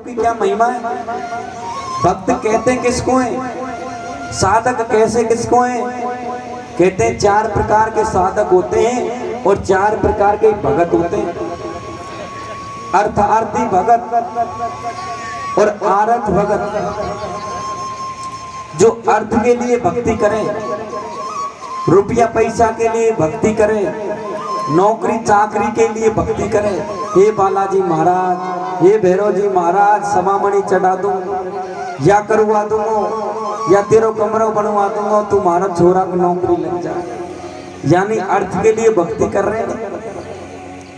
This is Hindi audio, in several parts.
की क्या महिमा है। भक्त कहते किसको है, साधक कैसे किसको है। कहते हैं 4 प्रकार के साधक होते हैं और 4 प्रकार के भगत होते हैं। अर्थार्थी भगत और आरत भगत। जो अर्थ के लिए भक्ति करें, रुपया पैसा के लिए भक्ति करें, नौकरी चाकरी के लिए भक्ति करें। हे बालाजी महाराज, हे भैरव जी महाराज, समामणि चढ़ा दूं या करवा दूंगा या तेरो कमरा बनवा दूंगा, तुम्हारा छोरा को नौकरी लग जाए। यानी अर्थ के लिए भक्ति कर रहे हैं।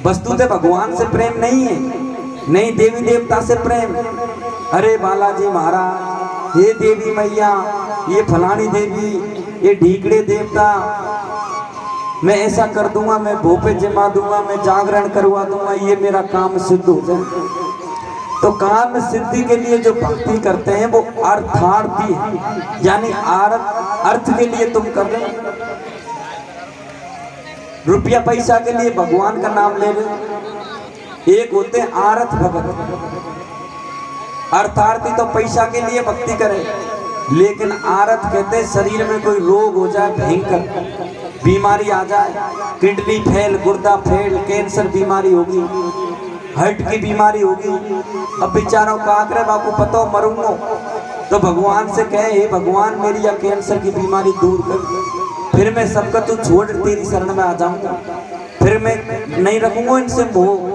वस्तुतः भगवान से प्रेम नहीं है, नहीं देवी देवता से प्रेम। अरे बालाजी महाराज, ये देवी मैया, ये फलानी देवी, ये ढीकड़े देवता, मैं ऐसा कर दूंगा, मैं भोपे जमा दूंगा, मैं जागरण करवा दूंगा, ये मेरा काम सिद्ध हो जाए। तो काम सिद्धि के लिए जो भक्ति करते हैं वो अर्थार्थी है, यानी अर्थ के लिए तुम कर रहे हो। रुपया पैसा के लिए भगवान का नाम ले रहे। एक होते हैं आरत भगत। अर्थार्थी तो पैसा के लिए भक्ति करे, लेकिन आरत कहते हैं शरीर में कोई रोग हो जाए, भयंकर बीमारी आ जाए, किडनी फेल, गुर्दा फेल, कैंसर बीमारी होगी, हार्ट की बीमारी होगी, अब बेचारों का आकर बापू पता हो मरूंगा, तो भगवान से कहे हे भगवान मेरी या कैंसर की बीमारी दूर कर, फिर मैं सबका तू छोड़ तेरी शरण में आ जाऊंगा, फिर मैं नहीं रखूंगा इनसे मोह।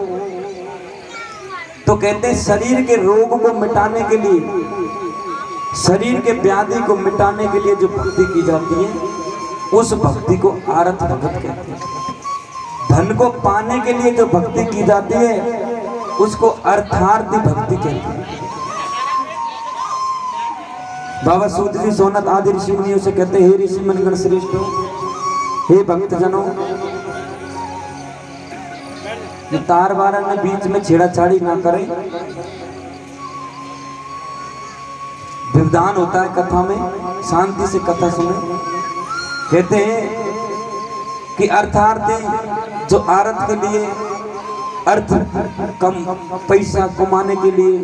तो कहते हैं शरीर के रोग को मिटाने के लिए, शरीर के व्याधि को मिटाने के लिए जो भक्ति की जाती है उस भक्ति को आरत भगत कहते हैं। धन को पाने के लिए जो भक्ति की जाती है उसको अर्थार्थी भक्ति कहते हैं। बाबा सूत जी सोनत आदि ऋषि मुनियों से कहते हैं, हे ऋषि मनगण श्रेष्ठ, हे भक्त जनों, तार बारा में बीच में छेड़ाछाड़ी ना करें। विधान होता है कथा में, शांति से कथा सुने। कहते हैं कि अर्थार्थी जो आरत के लिए, अर्थ कम पैसा कमाने के लिए।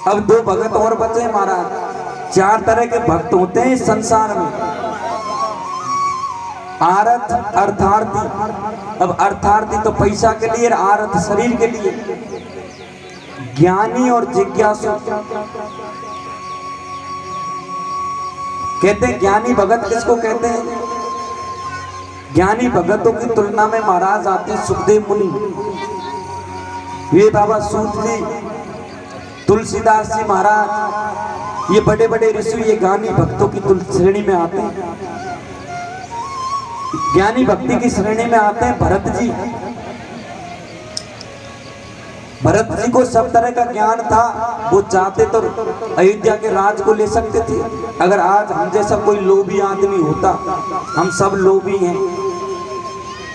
अब 2 भगत और बचे महाराज। 4 तरह के भक्त होते हैं संसार में, आरत, अर्थार्थी। अब अर्थार्थी तो पैसा के लिए, आरत शरीर के लिए। ज्ञानी और जिज्ञासु। कहते हैं ज्ञानी भगत किसको कहते हैं? ज्ञानी भगतों की तुलना में महाराज आते हैं सुखदेव मुनि, ये बाबा सूत जी, तुलसीदास जी महाराज, ये बड़े बड़े ऋषि, ये ज्ञानी भक्तों की श्रेणी में आते हैं। ज्ञानी भक्ति की श्रेणी में आते हैं भरत जी। भरत जी को सब तरह का ज्ञान था, वो चाहते तो अयोध्या के राज को ले सकते थे। अगर आज हम जैसा कोई लोभी आदमी होता, हम सब लोभी हैं,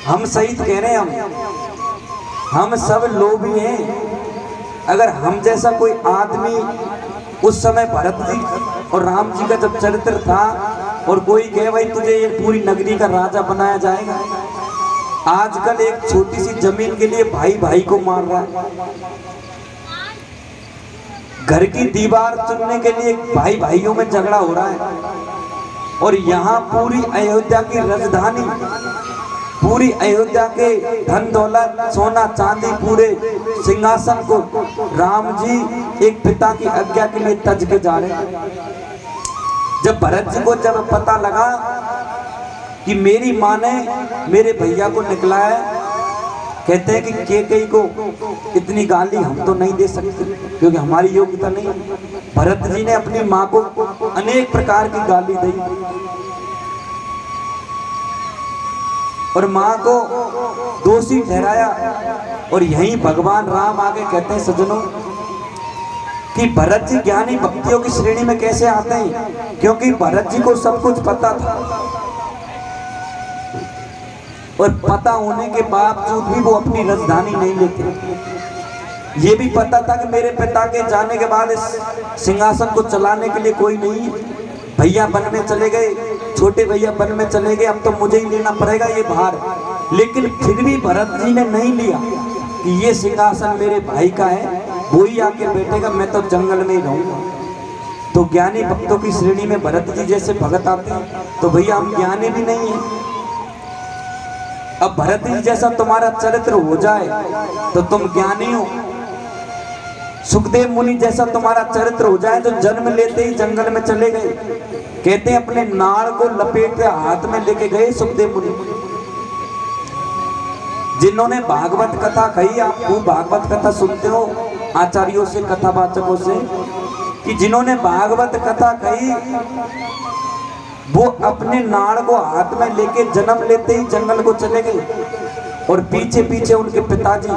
हम सही कह रहे हैं, हम सब लोभी हैं। अगर हम जैसा कोई आदमी उस समय भरत जी और राम जी का जब चरित्र था और कोई कहे भाई तुझे ये पूरी नगरी का राजा बनाया जाएगा, आजकल एक छोटी सी जमीन के लिए भाई भाई को मार रहा है, घर की दीवार चुनने के लिए भाई भाइयों में झगड़ा हो रहा है। और यहाँ पूरी अयोध्या की राजधानी, पूरी अयोध्या के धन दौलत, सोना चांदी, पूरे सिंहासन को राम जी एक पिता की आज्ञा के लिए तज के जा रहे हैं। जब भरत जी को जब पता लगा कि मेरी माँ ने मेरे भैया को निकला है, कहते हैं कि कैकेयी को इतनी गाली हम तो नहीं दे सकते क्योंकि हमारी योग्यता नहीं। भरत जी ने अपनी माँ को अनेक प्रकार की गाली दी और माँ को दोषी ठहराया। और यहीं भगवान राम आगे कहते हैं सज्जनों कि भरत जी ज्ञानी भक्तियों की श्रेणी में कैसे आते हैं, क्योंकि भरत जी को सब कुछ पता था और पता होने के बावजूद भी वो अपनी राजधानी नहीं लेते। ये भी पता था कि मेरे पिता के जाने के बाद इस सिंहासन को चलाने के लिए कोई नहीं, भैया वन में चले गए, छोटे भैया वन में चले गए, अब तो मुझे ही लेना पड़ेगा ये भार। लेकिन फिर भी भरत जी ने नहीं लिया। कि ये सिंहासन मेरे भाई का है, वो ही आके बैठेगा, मैं तो जंगल में ही रहूंगा। तो ज्ञानी भक्तों की श्रेणी में भरत जी जैसे भगत आते हैं, तो भैया हम ज्ञानी भी नहीं है। अब भरत जी जैसा तुम्हारा चरित्र हो जाए तो तुम ज्ञानी हो। सुखदेव मुनि जैसा तुम्हारा चरित्र हो जाए तो जन्म लेते ही जंगल में चले गए। कहते हैं अपने नाड़ को लपेट के हाथ में लेके गए सुखदेव मुनि, जिन्होंने भागवत कथा कही। आप खूब भागवत कथा सुनते हो आचार्यों से, कथावाचकों से, कि जिन्होंने भागवत कथा कही वो अपने नाड़ को हाथ में लेके जन्म लेते ही जंगल को चले गए। और पीछे पीछे उनके पिताजी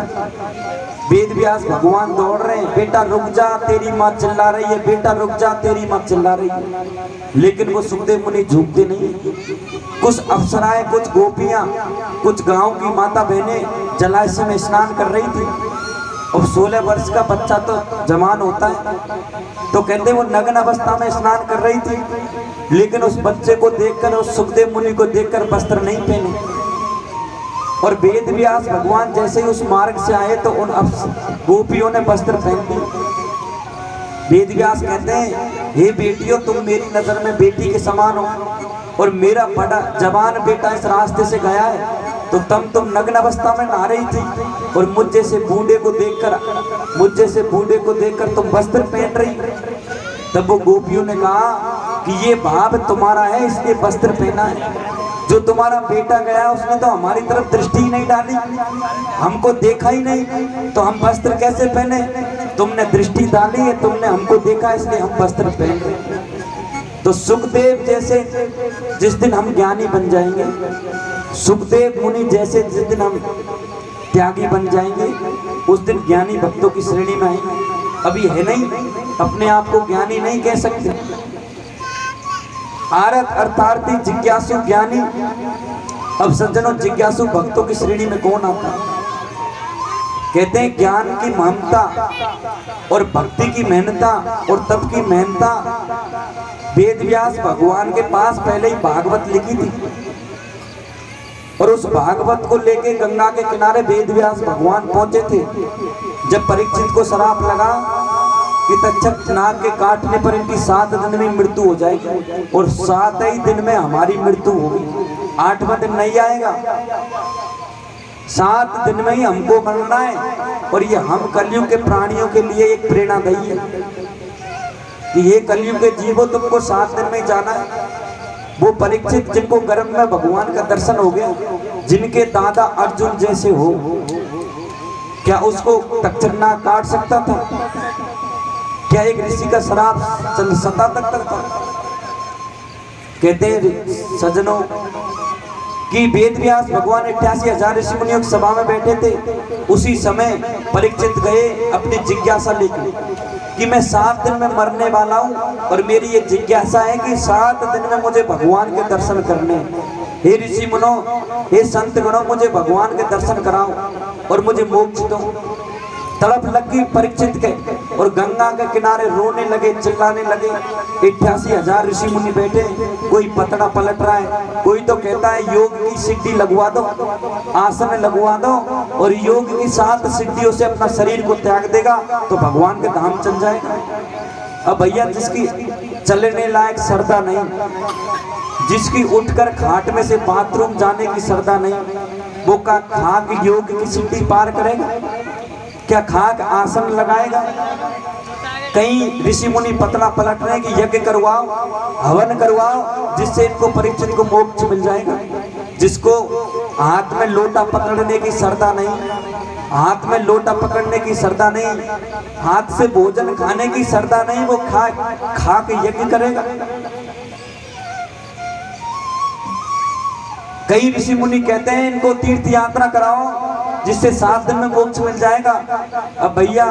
वेद व्यास भगवान दौड़ रहे हैं, बेटा रुक जा तेरी माँ चिल्ला रही है, बेटा रुक जा तेरी माँ चिल्ला रही है। लेकिन वो सुखदेव मुनि झुकते नहीं। कुछ अप्सराएं, कुछ गोपियां, कुछ गांव की माता बहनें जलाशय में स्नान कर रही थी। और 16 वर्ष का बच्चा तो जवान होता है, तो कहते वो नग्न अवस्था में स्नान कर रही थी। लेकिन उस बच्चे को देखकर, उस सुखदेव मुनि को देखकर वस्त्र नहीं पहने। और वेद व्यास भगवान जैसे ही उस मार्ग से आए तो उन गोपियों ने वस्त्र पहन ली। वेद व्यास कहते हैं, हे बेटियों, तुम मेरी नजर में बेटी के समान हो, और मेरा बड़ा जवान बेटा इस रास्ते से गया है, तो तुम नग्न अवस्था में नहा रही थी, और मुझ जैसे बूढ़े को देखकर तुम वस्त्र पहन रही। तब वो गोपियों ने कहा कि ये भाव तुम्हारा है, इसलिए वस्त्र पहना है। जो तुम्हारा बेटा गया उसने तो हमारी तरफ दृष्टि ही नहीं डाली, हमको देखा ही नहीं, तो हम वस्त्र कैसे पहने? तुमने दृष्टि डाली है, तुमने हमको देखा, इसलिए हम वस्त्र पहन रहे। तो सुखदेव जैसे जिस दिन हम ज्ञानी बन जाएंगे, सुखदेव मुनि जैसे जिस दिन हम त्यागी बन जाएंगे, उस दिन ज्ञानी भक्तों की श्रेणी में आएंगे। अभी है नहीं, अपने आप को ज्ञानी नहीं कह सकते। आरत अर्थार्थी जिज्ञासु ज्ञानी। अब सज्जनों, जिज्ञासु भक्तों की श्रेणी में कौन आता है? कहते हैं ज्ञान की महत्ता और भक्ति की मेहनता और तप की मेहनता। वेद व्यास भगवान के पास पहले ही भागवत लिखी थी, और उस भागवत को लेके गंगा के किनारे वेद व्यास भगवान पहुंचे थे। जब परीक्षित को श्राप लगा कि तक्षक नाग के काटने पर इनकी 7 दिन में मृत्यु हो जाएगी, और 7 ही दिन में हमारी मृत्यु होगी, 8वां दिन नहीं आएगा, 7 दिन में ही हमको मरना है। और ये हम कलयुग के प्राणियों के लिए एक प्रेरणादायी है कि ये कलयुग के जीवो, तुमको 7 दिन में जाना है। वो परीक्षित जिनको गर्भ में भगवान का दर्शन हो गया, जिनके दादा अर्जुन जैसे हो, क्या उसको तक्षक नाग काट सकता था? क्या एक ऋषि का श्राप सता तक था? कहते हैं सज्जनों कि वेद व्यास भगवान 88,000 ऋषि मुनियों की सभा में बैठे थे। उसी समय परीक्षित गए अपनी जिज्ञासा लेकर कि मैं 7 दिन में मरने वाला हूँ, और मेरी ये जिज्ञासा है कि 7 दिन में मुझे भगवान के दर्शन करने। हे ऋषि मुनो, हे संत गणों, मुझे भगवान के दर्शन कराओ और मुझे मोक्ष दो। तड़प लगी परीक्षित के, और गंगा के किनारे रोने लगे, चिल्लाने लगे। 88,000 ऋषि मुनि बैठे, कोई पतड़ा पलट रहा है, कोई तो कहता है योग की सिद्धि लगवा दो, आसन लगवा दो, और योग की 7 सिद्धियों से अपना शरीर को त्याग देगा तो भगवान के धाम चल जाएगा। अब भैया, जिसकी चलने लायक श्रद्धा नहीं, जिसकी उठकर खाट में से बाथरूम जाने की श्रद्धा नहीं, वो का खाक योग की सिद्धि पार करेगा? क्या खाक आसन लगाएगा? कई ऋषि मुनि पतला पलट रहे कि यज्ञ करवाओ, हवन करवाओ, जिससे इनको परीक्षित को मोक्ष मिल जाएगा। जिसको हाथ में लोटा पकड़ने की श्रद्धा नहीं, हाथ में लोटा पकड़ने की श्रद्धा नहीं, हाथ से भोजन खाने की श्रद्धा नहीं, वो खा के यज्ञ करेगा। कई ऋषि मुनि कहते हैं इनको तीर्थ यात्रा कराओ, जिससे 7 दिन में मोक्ष मिल जाएगा। अब भैया,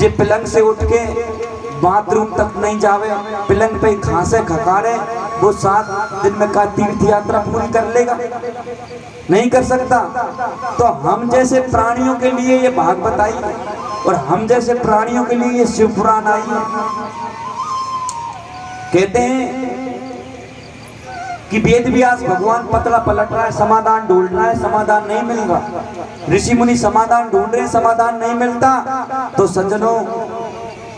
जे पलंग से उठ के बाथरूम तक नहीं जावे, पलंग पे खांसे खकारे, वो 7 दिन में का तीर्थ यात्रा पूरी कर लेगा? नहीं कर सकता। तो हम जैसे प्राणियों के लिए ये भागवत आई है, और हम जैसे प्राणियों के लिए ये शिव पुराण आई है। कहते हैं कि वेद व्यास भगवान पतला पलट रहा है, समाधान ढूंढ रहा है, समाधान नहीं मिल रहा, ऋषि मुनि समाधान ढूंढ रहे हैं, समाधान नहीं मिलता। तो सज्जनों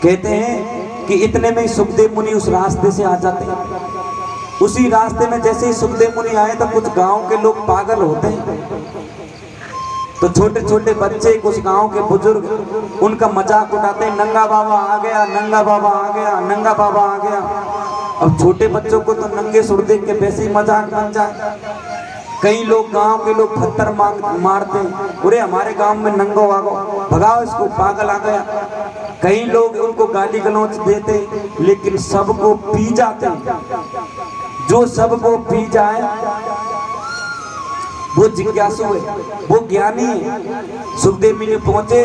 कहते हैं कि इतने में ही सुखदेव मुनि उस रास्ते से आ जाते हैं। उसी रास्ते में जैसे ही सुखदेव मुनि आए तो कुछ गांव के लोग पागल होते हैं, तो छोटे छोटे बच्चे, कुछ गांव के बुजुर्ग उनका मजाक उड़ाते हैं, नंगा बाबा आ गया, नंगा बाबा आ गया, नंगा बाबा आ गया। अब छोटे बच्चों को तो नंगे सुर देख के वैसे ही मजाक बन जाए। कई लोग, गांव के लोग पत्थर मारते हैं, अरे हमारे गांव में नंगो आ गो, भगाओ इसको, पागल आ गया। कई लोग उनको गाली गलौच देते, लेकिन सबको पी जाते। जो सबको पी जाए वो जिज्ञासु है, वो ज्ञानी है। सुखदेव मुनि पहुंचे,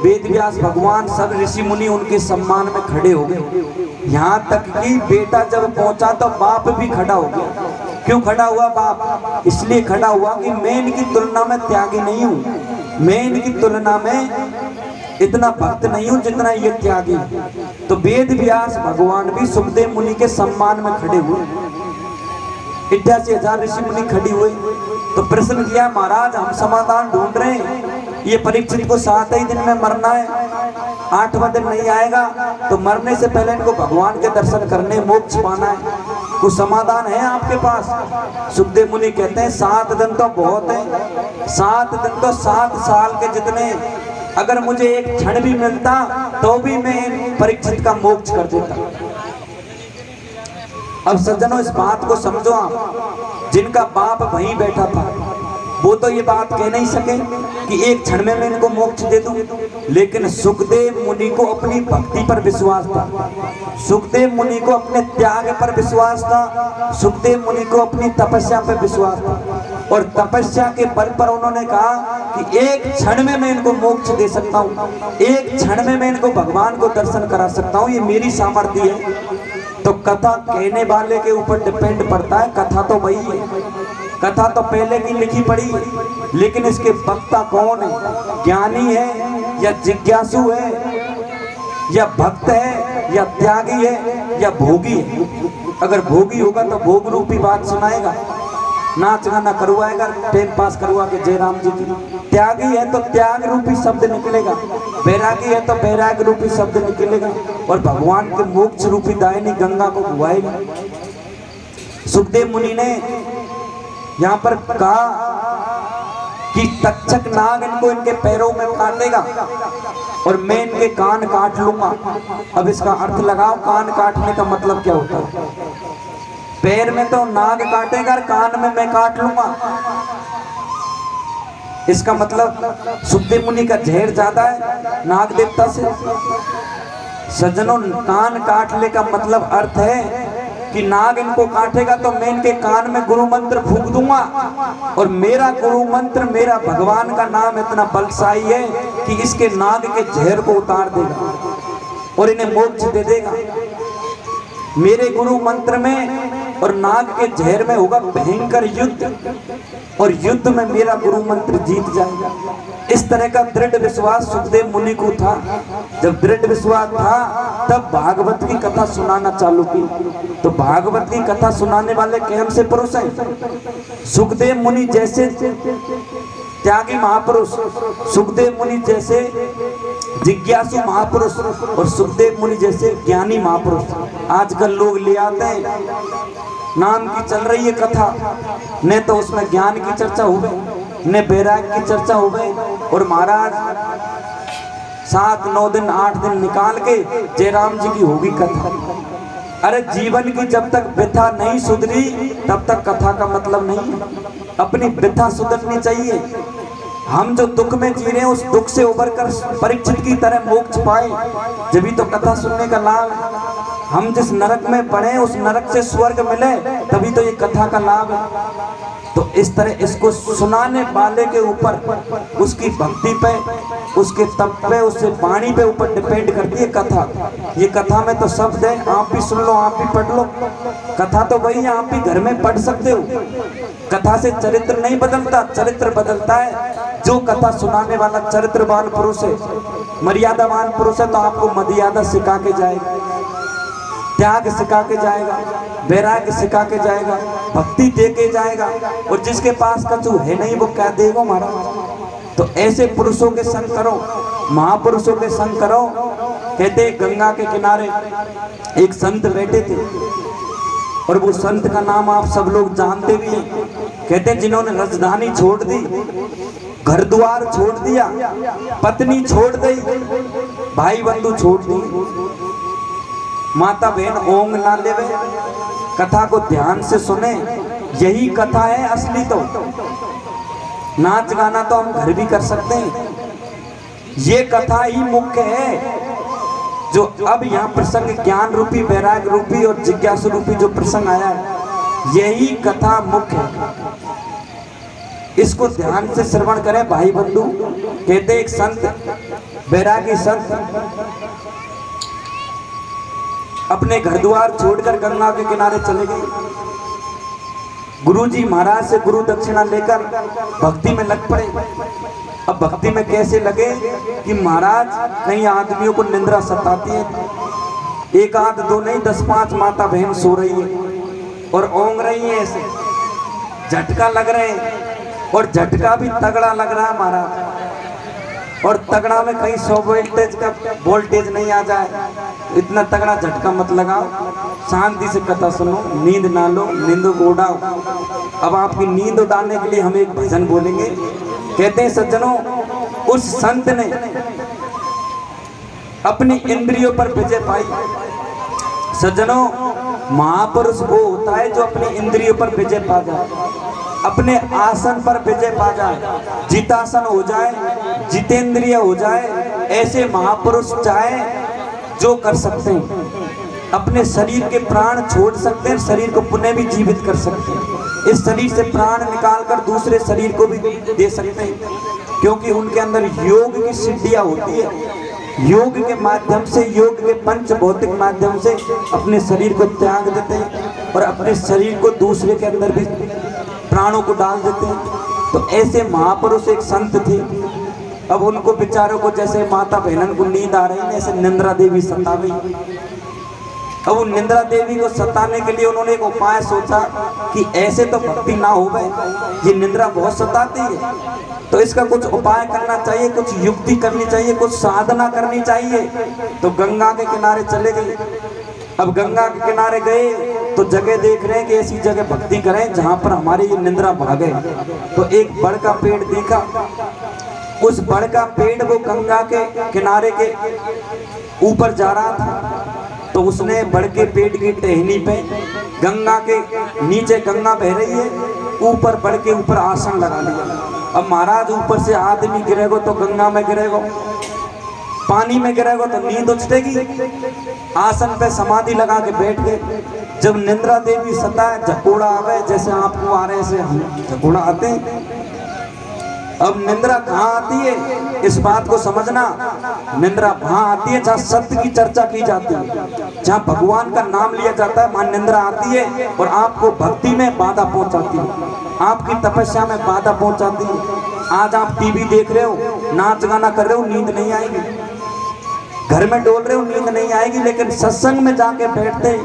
वेद व्यास भगवान सब ऋषि मुनि उनके सम्मान में खड़े हो गए। यहाँ तक कि बेटा जब पहुंचा तो बाप भी खड़ा हो गया। क्यों खड़ा हुआ बाप? इसलिए खड़ा हुआ कि मैं इनकी तुलना में त्यागी नहीं हूँ, मैं इनकी तुलना में इतना भक्त नहीं हूँ जितना ये त्यागी। तो वेद व्यास भगवान भी सुखदेव मुनि के सम्मान में खड़े हुए। 88,000 ऋषि मुनि खड़ी हुए। तो प्रश्न किया, महाराज हम समाधान ढूंढ रहे हैं, ये परीक्षित को 7 ही दिन में मरना है, 8वां दिन नहीं आएगा, तो मरने से पहले इनको भगवान के दर्शन करने, मोक्ष पाना है, कुछ समाधान है आपके पास? सुखदेव मुनि कहते हैं 7 दिन तो बहुत है, 7 दिन तो 7 साल के जितने। अगर मुझे एक क्षण भी मिलता तो भी मैं परीक्षित का मोक्ष कर देता। अब सज्जनों इस बात को समझो आप, जिनका बाप वहीं बैठा था वो तो ये बात कह नहीं सके कि एक क्षण में मैं इनको मोक्ष दे दूं, लेकिन सुखदेव मुनि को अपनी भक्ति पर विश्वास था, सुखदेव मुनि को अपने त्याग पर विश्वास था, सुखदेव मुनि को अपनी तपस्या पर विश्वास था। और तपस्या के बल पर उन्होंने कहा कि एक क्षण में मैं इनको मोक्ष दे सकता हूँ, एक क्षण में मैं इनको भगवान को दर्शन करा सकता हूँ, ये मेरी सामर्थ्य है। तो कथा कहने वाले के ऊपर डिपेंड पड़ता है, कथा तो वही है, कथा तो पहले की लिखी पड़ी, लेकिन इसके वक्ता कौन है? ज्ञानी है या जिज्ञासु है या भक्त है या त्यागी है या भोगी है? अगर भोगी होगा तो भोग रूपी बात सुनाएगा, नाच गाना करवाएगा, टाइम पास करवा के जय राम जी की। त्यागी है तो त्याग रूपी शब्द निकलेगा, बैरागी है तो बैराग रूपी शब्द निकलेगा, और भगवान के मोक्ष रूपी दायनी गंगा को बुआएगा। सुखदेव मुनि ने यहाँ पर कहा कि तक्षक नाग इनको इनके पैरों में काटेगा और मैं इनके कान काट लूंगा। अब इसका अर्थ लगाओ, कान काटने का मतलब क्या होता है? पैर में तो नाग काटेगा, कान में मैं काट लूंगा। इसका मतलब सुखदेव मुनि का जहर ज्यादा है नाग देवता से। सज्जनों, कान काटने का मतलब अर्थ है कि नाग इनको काटेगा तो मैं इनके कान में गुरु मंत्र फूंक दूंगा, और मेरा गुरु मंत्र, मेरा भगवान का नाम इतना बलशाली है कि इसके नाग के जहर को उतार देगा और इन्हें मोक्ष दे देगा। मेरे गुरु मंत्र में और नाग के जहर में होगा भयंकर युद्ध, और युद्ध में मेरा गुरु मंत्र जीत जाएगा। इस तरह का दृढ़ विश्वास सुखदेव मुनि को था। जब दृढ़ विश्वास था तब भागवत की कथा सुनाना चालू की। तो भागवत की कथा सुनाने वाले कौन से पुरुष हैं? सुखदेव मुनि जैसे त्यागी महापुरुष, सुखदेव मुनि जैसे जिज्ञासु महापुरुष और सुखदेव मुनि जैसे ज्ञानी महापुरुष। आजकल लोग ले आते हैं, नाम की चल रही है कथा, न तो उसमें ज्ञान की चर्चा हो गई, न बैराग की चर्चा हो गई, और महाराज 7, 9 दिन 8 दिन निकाल के जयराम जी की होगी कथा। अरे जीवन की जब तक व्यथा नहीं सुधरी तब तक कथा का मतलब नहीं है। अपनी व्यथा सुधरनी चाहिए। हम जो दुख में जी रहे हैं उस दुख से उबर कर परीक्षित की तरह मोक्ष पाए, जब भी तो कथा सुनने का लाभ है। हम जिस नरक में पड़े उस नरक से स्वर्ग मिले, तभी तो ये कथा का लाभ है। तो इस तरह इसको सुनाने वाले के ऊपर, उसकी भक्ति पे, उसके तप पे, उससे वाणी पे ऊपर डिपेंड करती है कथा। ये कथा में तो शब्द है, आप भी सुन लो, आप भी पढ़ लो। कथा तो वही है, आप भी घर में पढ़ सकते हो। कथा से चरित्र नहीं बदलता, चरित्र बदलता है जो कथा सुनाने वाला चरित्रवान पुरुष है, मर्यादावान पुरुष है, तो आपको मर्यादा सिखा के जाएगा, त्याग सिखा के जाएगा, वैराग्य सिखा के जाएगा, भक्ति दे के जाएगा, और जिसके पास कछु है नहीं वो क्या देगा महाराज। तो ऐसे पुरुषों के संग करो, महापुरुषों के संग करो। कहते गंगा के किनारे एक संत बैठे थे, और वो संत का नाम आप सब लोग जानते भी हैं। कहते जिन्होंने राजधानी छोड़ दी, घर द्वार छोड़ दिया, पत्नी छोड़ दी, भाई बंधु छोड़ दी, माता बहन ओंग ना लेवे, कथा को ध्यान से सुने, यही कथा है असली। तो नाच गाना तो हम घर भी कर सकते हैं, ये कथा ही मुख्य है। जो अब यहाँ प्रसंग ज्ञान रूपी, वैराग रूपी और जिज्ञासु रूपी जो प्रसंग आया है, यही कथा मुख्य है। इसको ध्यान से श्रवण करें भाई बंधु। कहते एक संत, वैरागी संत, अपने घर द्वार छोड़कर गंगा के किनारे चले गए। गुरुजी महाराज से गुरु दक्षिणा लेकर भक्ति में लग पड़े। अब भक्ति में कैसे लगे कि महाराज कई आदमियों को निंद्रा सताती है, एक आध दो नहीं 10-5 माता बहन सो रही है और ओंग रही है, ऐसे झटका लग रहे हैं, और झटका भी तगड़ा लग रहा है महाराज। और तगड़ा में कहीं 100 वोल्टेज का वोल्टेज नहीं आ जाए, इतना तगड़ा झटका मत लगाओ, शांति से कथा सुनो, नींद ना लो, नींद को उड़ाओ। अब आपकी नींद उड़ाने के लिए हम एक भजन बोलेंगे। कहते हैं सज्जनों, उस संत ने अपनी इंद्रियों पर विजय पाई। सज्जनों, महापुरुष वो होता है जो अपनी इंद्रियों पर विजय पा जाए, अपने आसन पर विजय पा जाए, जितासन हो जाए, जितेंद्रिय हो जाए। ऐसे महापुरुष चाहे जो कर सकते हैं, अपने शरीर के प्राण छोड़ सकते हैं, शरीर को पुनः भी जीवित कर सकते हैं, इस शरीर से प्राण निकालकर दूसरे शरीर को भी दे सकते हैं, क्योंकि उनके अंदर योग की सिद्धियां होती है। योग के माध्यम से, योग के पंच भौतिक माध्यम से अपने शरीर को त्याग देते हैं और अपने शरीर को दूसरे के अंदर भी प्राणों को डाल देते हैं। तो ऐसे महापुरुष एक संत थे। अब उनको बेचारों को जैसे माता बहनन को नींद आ रही है, ऐसे निंद्रा देवी सता गई। अब उन निंद्रा देवी को सताने के लिए उन्होंने एक उपाय सोचा कि ऐसे तो भक्ति ना हो गए, ये निंद्रा बहुत सताती है, तो इसका कुछ उपाय करना चाहिए, कुछ युक्ति करनी चाहिए, कुछ साधना करनी चाहिए। तो गंगा के किनारे चले गए। अब गंगा के किनारे गए तो जगह देख रहे हैं कि ऐसी जगह भक्ति करें जहां पर हमारी ये निंद्रा भागे। तो एक बड़ का पेड़ देखा, उस बड़ का पेड़ वो गंगा के किनारे के ऊपर जा रहा था। तो उसने बड़ के पेड़ की टहनी पे, गंगा के नीचे गंगा बह रही है, ऊपर बड़ के ऊपर आसन लगा लिया। अब महाराज ऊपर से आदमी गिरेगो तो गंगा में गिरेगो, पानी में गिरेगो तो नींद उछटेगी। आसन पे समाधि लगा के बैठ गए। जब निंद्रा देवी सताए, झकोड़ा आ गए, जैसे आपको आ रहे से हम झकोड़ा आते हैं। अब निंद्रा कहाँ आती है, इस बात को समझना। निंद्रा वहाँ आती है जहाँ सत्य की चर्चा की जाती है, जहाँ भगवान का नाम लिया जाता है, वहाँ निंद्रा आती है और आपको भक्ति में बाधा पहुँचाती है, आपकी तपस्या में बाधा पहुँचाती है। आज आप टीवी देख रहे हो, नाच गाना कर रहे हो, नींद नहीं आएगी, घर में डोल रहे हो, नींद नहीं आएगी, लेकिन सत्संग में जाके बैठते,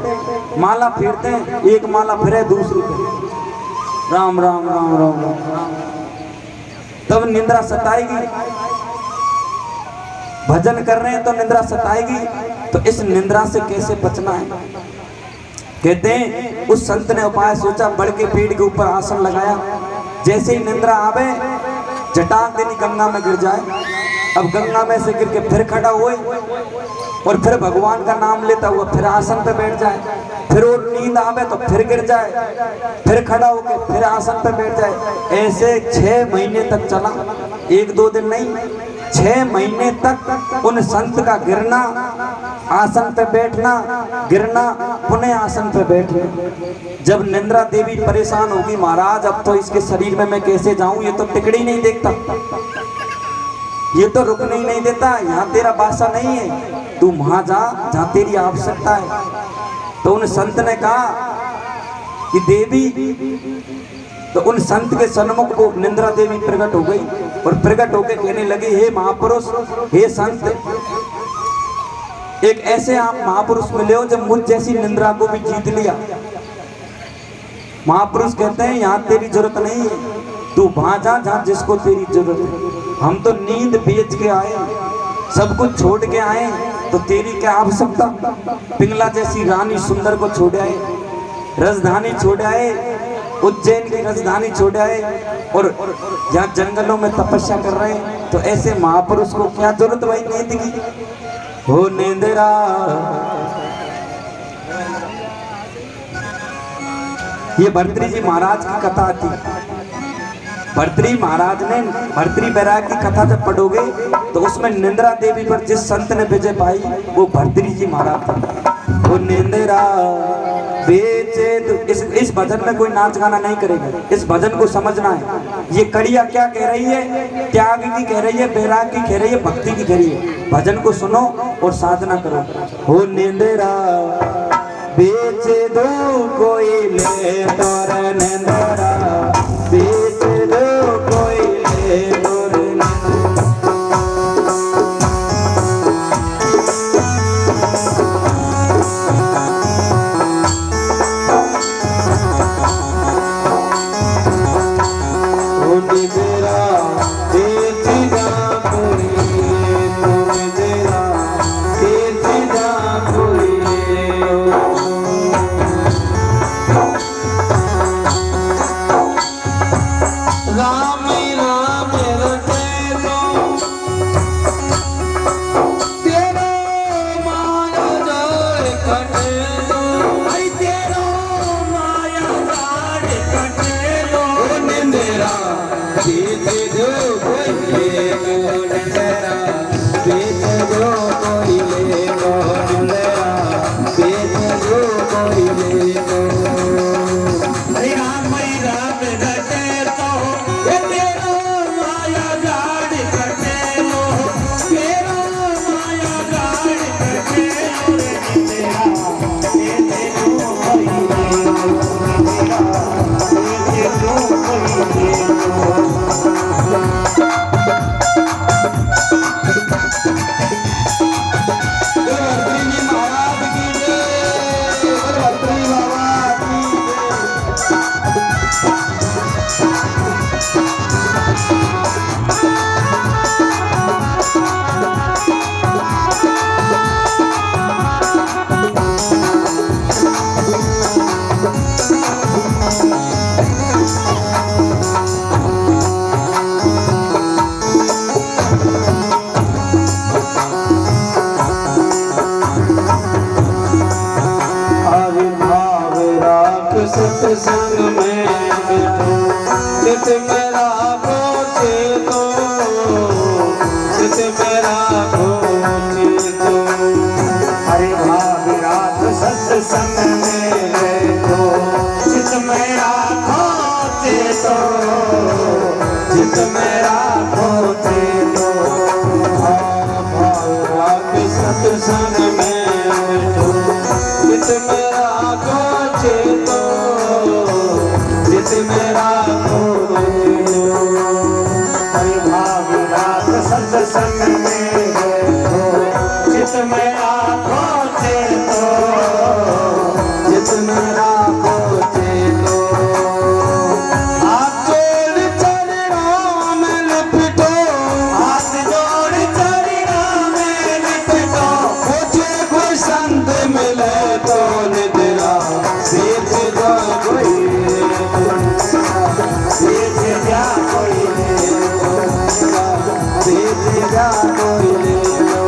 माला फेरते हैं, एक माला फिरे दूसरी पे, राम राम राम राम राम, तब निंद्रा सताएगी। भजन कर रहे हैं तो निंद्रा सताएगी। तो इस निंद्रा से कैसे बचना है? कहते हैं उस संत ने उपाय सोचा, बड़ के पेड़ के ऊपर आसन लगाया। जैसे ही निंद्रा आवे, जटाक देनी गंगा में गिर जाए। अब गंगा में से गिर के फिर खड़ा हुए और फिर भगवान का नाम लेता हुआ फिर आसन पे बैठ जाए। फिर वो नींद आवे तो फिर गिर जाए, फिर खड़ा होकर फिर आसन पे बैठ जाए। ऐसे 6 महीने तक चला, 1-2 दिन नहीं, 6 महीने तक उन संत का गिरना, आसन पे बैठना, गिरना, पुनः आसन पे बैठना। जब निंद्रा देवी परेशान होगी, महाराज अब तो इसके शरीर में मैं कैसे जाऊं, ये तो टिकड़ी नहीं देखता, ये तो रुकने ही नहीं देता, यहाँ तेरा बासा नहीं है, तू वहां जा जहाँ तेरी आवश्यकता है। तो उन संत ने कहा कि देवी, तो उन संत के सन्मुख को निंद्रा देवी प्रकट हो गई और प्रकट होकर कहने लगी, हे महापुरुष, हे संत, एक ऐसे आप महापुरुष मिले हो जब मुझ जैसी निंद्रा को भी जीत लिया, महापुरुष कहते हैं यहाँ तेरी जरूरत नहीं है, तू वहां जा जहाँ जिसको तेरी जरूरत है। हम तो नींद बेच के आए, सब कुछ छोड़ के आए, तो तेरी क्या आवश्यकता। पिंगला जैसी रानी सुंदर को छोड़ आए, राजधानी छोड़ आए, उज्जैन की राजधानी छोड़ आए, और जहाँ जंगलों में तपस्या कर रहे हैं। तो ऐसे महापुरुष को क्या जरूरत भाई नींद की। हो नींदरा ये भर्तृहरि जी महाराज की कथा थी। भर्तृहरि महाराज ने भर्तृहरि बैराग की कथा जब पढ़ोगे तो उसमें निंद्रा देवी पर जिस संत ने विजय पाई वो भर्तृहरि जी महाराज थे। वो निंद्रा बेचे तो इस भजन में कोई नाच गाना नहीं करेगा, इस भजन को समझना है। ये कड़िया क्या कह रही है, त्याग की कह रही है, बैराग की कह रही है, भक्ति की कह रही है। भजन को सुनो और साधना करो। हो निंद्रा बेच दो कोई ले तोर निंद्रा, बेच दो कोई ले तोर सत्संग में चित मेरा खोचे तो, चित मेरा खोचे तो। अरे भाविरात सत्संग में बैठो, चित मेरा खोचे तो, चित मेरा खोचे तो। भाविरात सत्संग में बैठो, चित मेरा खोचे तो, चित मेरा हरि भाविरात सत्संग में बैठो, चित मेरा खोचे तो, चित मेरा खोचे तो। हाथ जोड़ चरणों में लिपटो, हाथ जोड़ चरणों में लिपटो। मुझे कोई संत मिले तो निद्रा बेच दो कोई, बेच जा कोई ले लो, बेच जा कोई ले लो।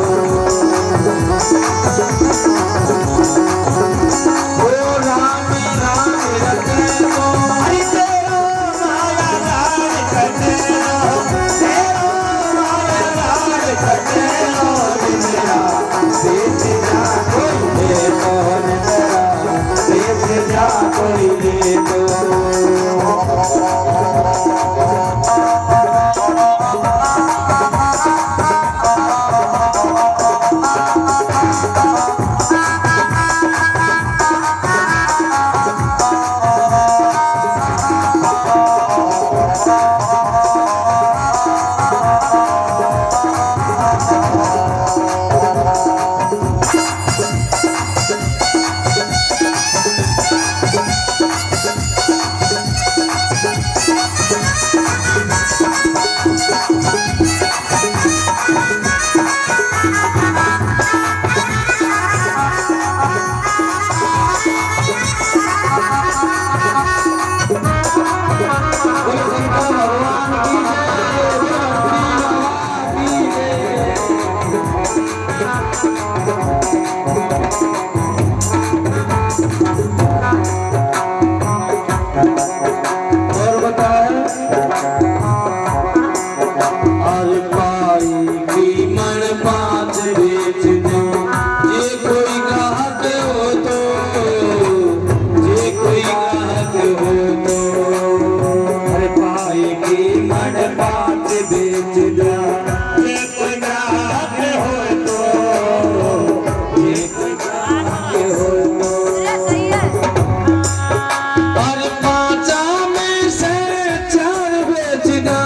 और बताए और पाई की मन पाँच बेच दो ये कोई ग्राहक हो तो ये कोई ग्राहक हो तो अरे पाई की मन पाँच बेच दो ये कोई ग्राहक हो तो ये कोई ग्राहक हो तो और पाँचा में से चार बेचना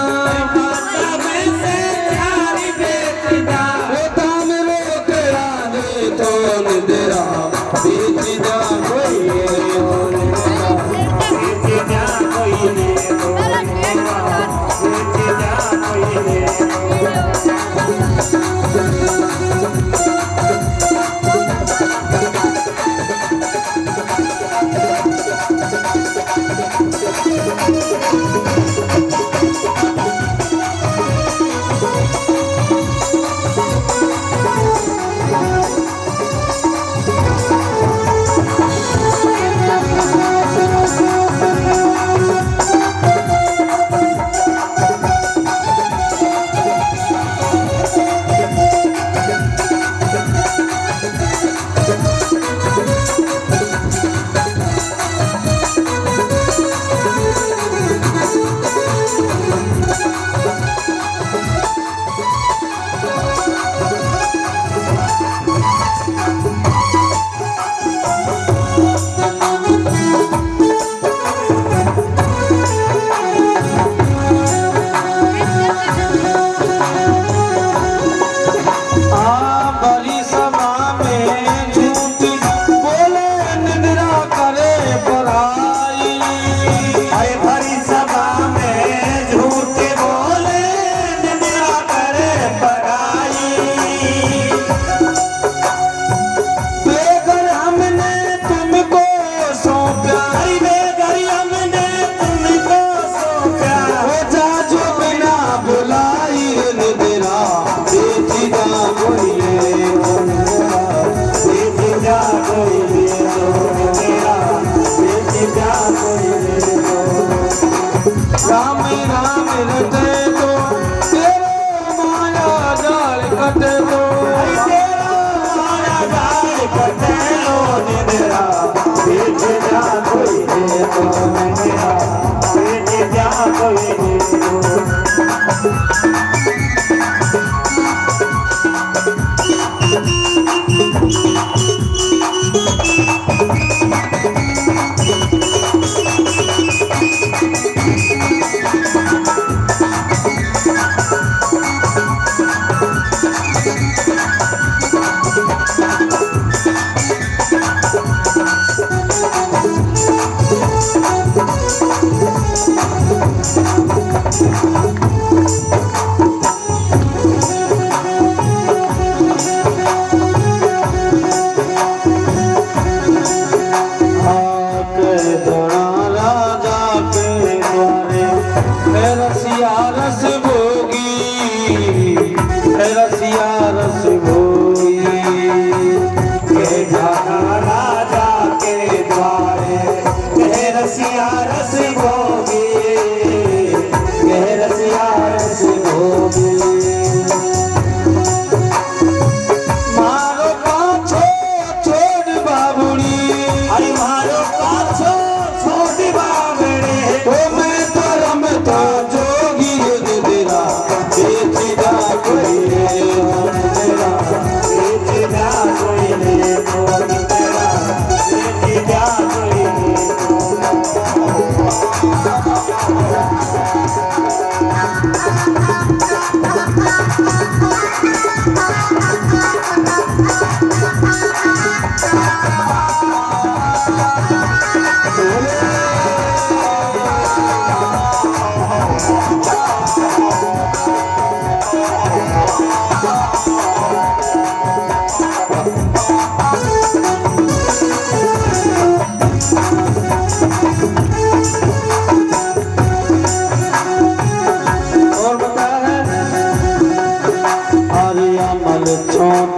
पाँचा में से चार बेचना वो दाम रोक आने तो निदरा बेच जा कोई और बेच जा कोई ने बेच जा कोई ने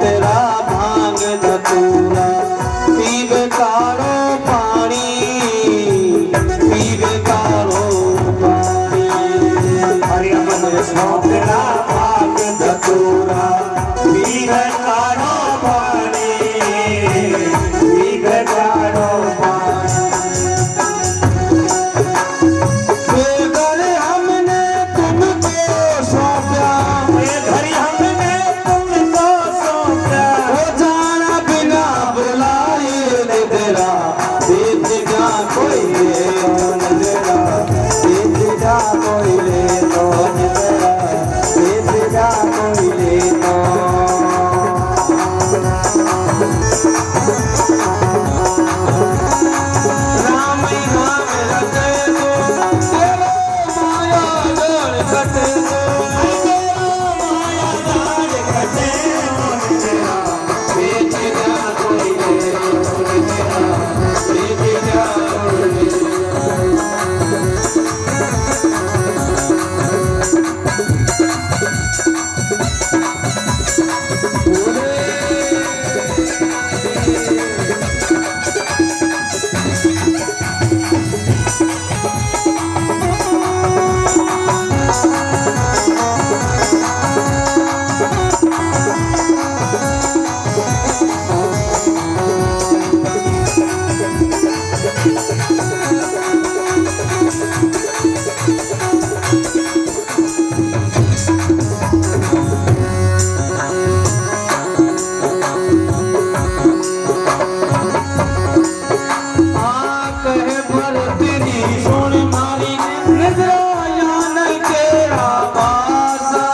तेरा भांग धतूरा पीवे कारो पानी पीवे कारो पानी हरि हमें तेरा भांग धतूरा पीवे कारो पानी पीवे कारो पानी बेघर हमने तुमको सौंपा हरि हमने तुमको सौंपा वो जाना बिना बुलाए ने तेरा बेच जा कोई ले कौन तेरा बेच जा कोई ले कौन तेरा बेच जा कोई ले राम ही नाम रटे तो तेरा माया डर कटे तो माया जान कटे तेरा बेच जा कोई ले कौन तेरा बेच जा कोई ले कहे भरतरी सुन मारी निद्राया नहीं तेरा पासा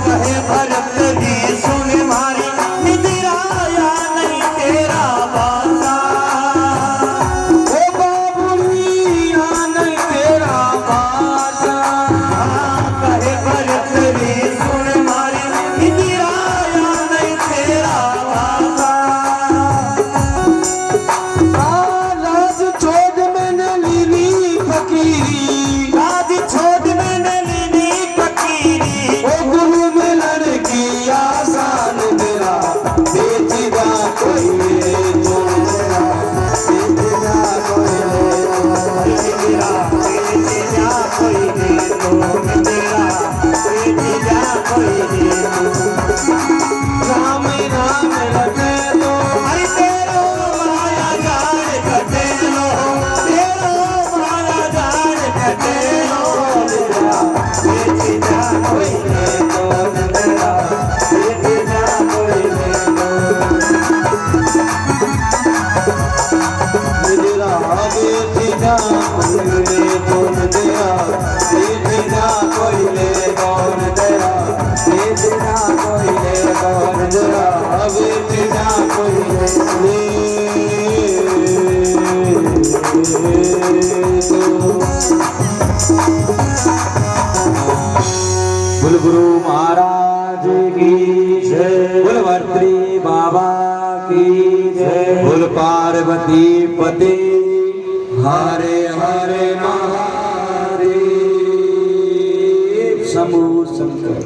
कहे भरत जी सुन मारी निद्राया नहीं तेरा बासा ओ बाबुलिया नहीं तेरा पासा कहे भरत जी सुन मारी निद्राया नहीं तेरा बासा राज छोड़ मैंने लीली फकीरी राज छोड़ मैंने लीली फकीरी ओ गुरु मिलन की आसान तेरा बेच जा कोई ले तो तेरा बेच जा कोई ले तेरा बेच जा कोई दे तो तेरा बेच जा कोई दे राम नाम रटे तो हरि तेरो माया जान कटे लो तेरो माया जान कटे लो बेच जा कोई ले तो तेरा बेच जा कोई ले तेरा बेच जा कोई ले कौन तेरा बेच जा कोई ले कौन तेरा बेच जा कोई ले कौन तेरा बेच जा कोई ले बोल गुरु महाराज की जय बोल भर्तृ बाबा की जय बोल पार्वती पति हरे हरे महादेव शंभु शंकर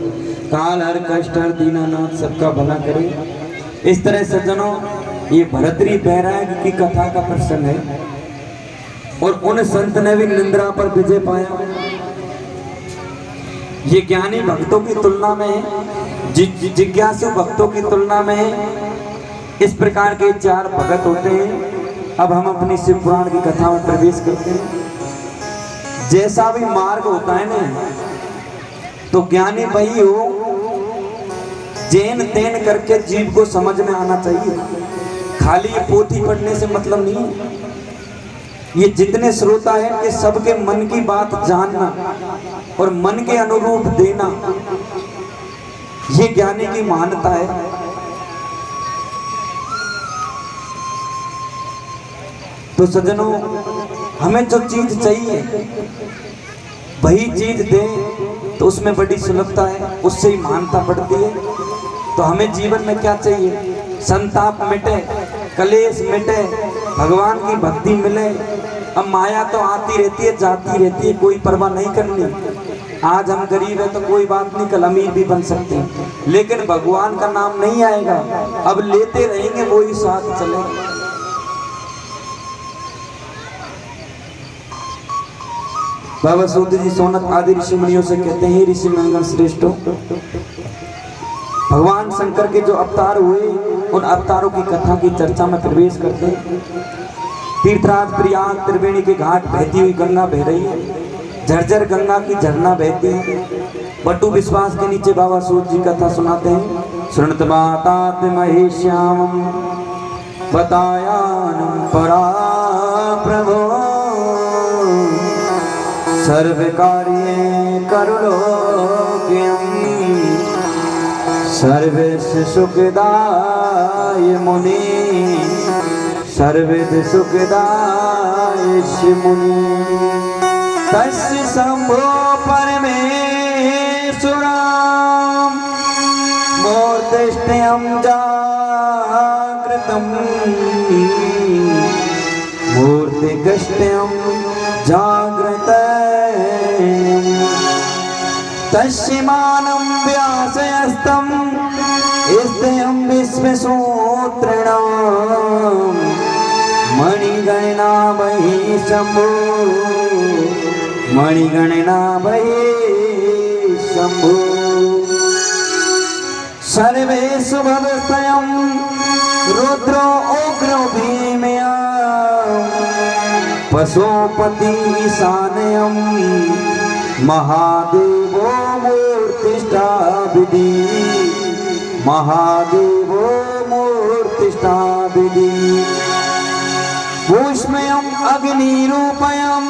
काल हर कष्ट हर दीनानाथ सबका भला करे। इस तरह सज्जनों ये भरतरी बैराग की कथा का प्रसंग है और उन संत ने भी निंद्रा पर विजय पाया। ये ज्ञानी भक्तों की तुलना में जिज्ञासु भक्तों की तुलना में इस प्रकार के चार भगत होते हैं। अब हम अपनी शिव पुराण की कथा में प्रवेश करते हैं। जैसा भी मार्ग होता है ना तो ज्ञानी वही हो जैन तैन करके जीव को समझ में आना चाहिए। खाली ये पोथी पढ़ने से मतलब नहीं। ये जितने श्रोता हैं कि सबके मन की बात जानना और मन के अनुरूप देना, ये ज्ञानी की महानता है। तो सज्जनों, हमें जो चीज चाहिए वही चीज दे तो उसमें बड़ी सुलभता है, उससे ही महानता बढ़ती है। तो हमें जीवन में क्या चाहिए? संताप मिटे, कलेश मिटे, भगवान की भक्ति मिले। अब माया तो आती रहती है, जाती रहती है, कोई परवाह नहीं करनी। आज हम गरीब है तो कोई बात नहीं, कल अमीर भी बन सकते हैं, लेकिन भगवान का नाम नहीं आएगा। अब लेते रहेंगे वो ही साथ चलेगा। बाबा सूत जी सोनत आदि ऋषि मुनियों से कहते हैं, ऋषि मंगल श्रेष्ठो, भगवान शंकर के जो अवतार हुए उन अवतारों की कथा की चर्चा में प्रवेश करते हैं। तीर्थराज प्रयाग त्रिवेणी के घाट बहती हुई गंगा बह रही है, झरझर गंगा की झरना बहती है। बटू विश्वास के नीचे बाबा सूत जी कथा सुनाते हैं। सुनत मातात महेश्याम बतायान परा प्रभो सर्व कार्ये करुणोग्यम सर्वेश सुखदाय मुनि सर्वेद सुखदाय मुनि तस्य शंभो परमेश्वरम मूर्तिष्ठयं जागृतम् मूर्तिगष्ट्यं जागृतम् तस्य मानं व्यासयस्तं स्तेयं विश्वसूत्रिणां मणिगणना वही शंभो मणिगणना वही शंभो सर्वेषु भवस्तयं रुद्रो उग्रो भीमया पशुपति ईशानयं महादेवो मूर्तिष्ठा विधि महादेवो मूर्तिष्ठा विधि भूष्मयम् अग्निरूपयं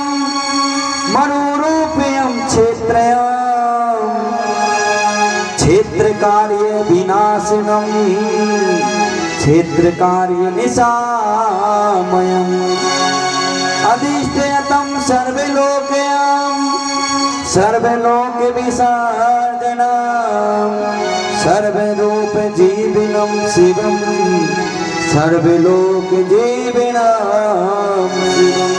मनुरूपयं क्षेत्रयम् क्षेत्रकार्य विनाशिनं क्षेत्रकार्य निशामयम् अधिष्ठयतं सर्वलोकयं सर्वलोक विसर्जनं सर्वरूप जीविनं शिवं सर्वलोक जीविनं शिवं।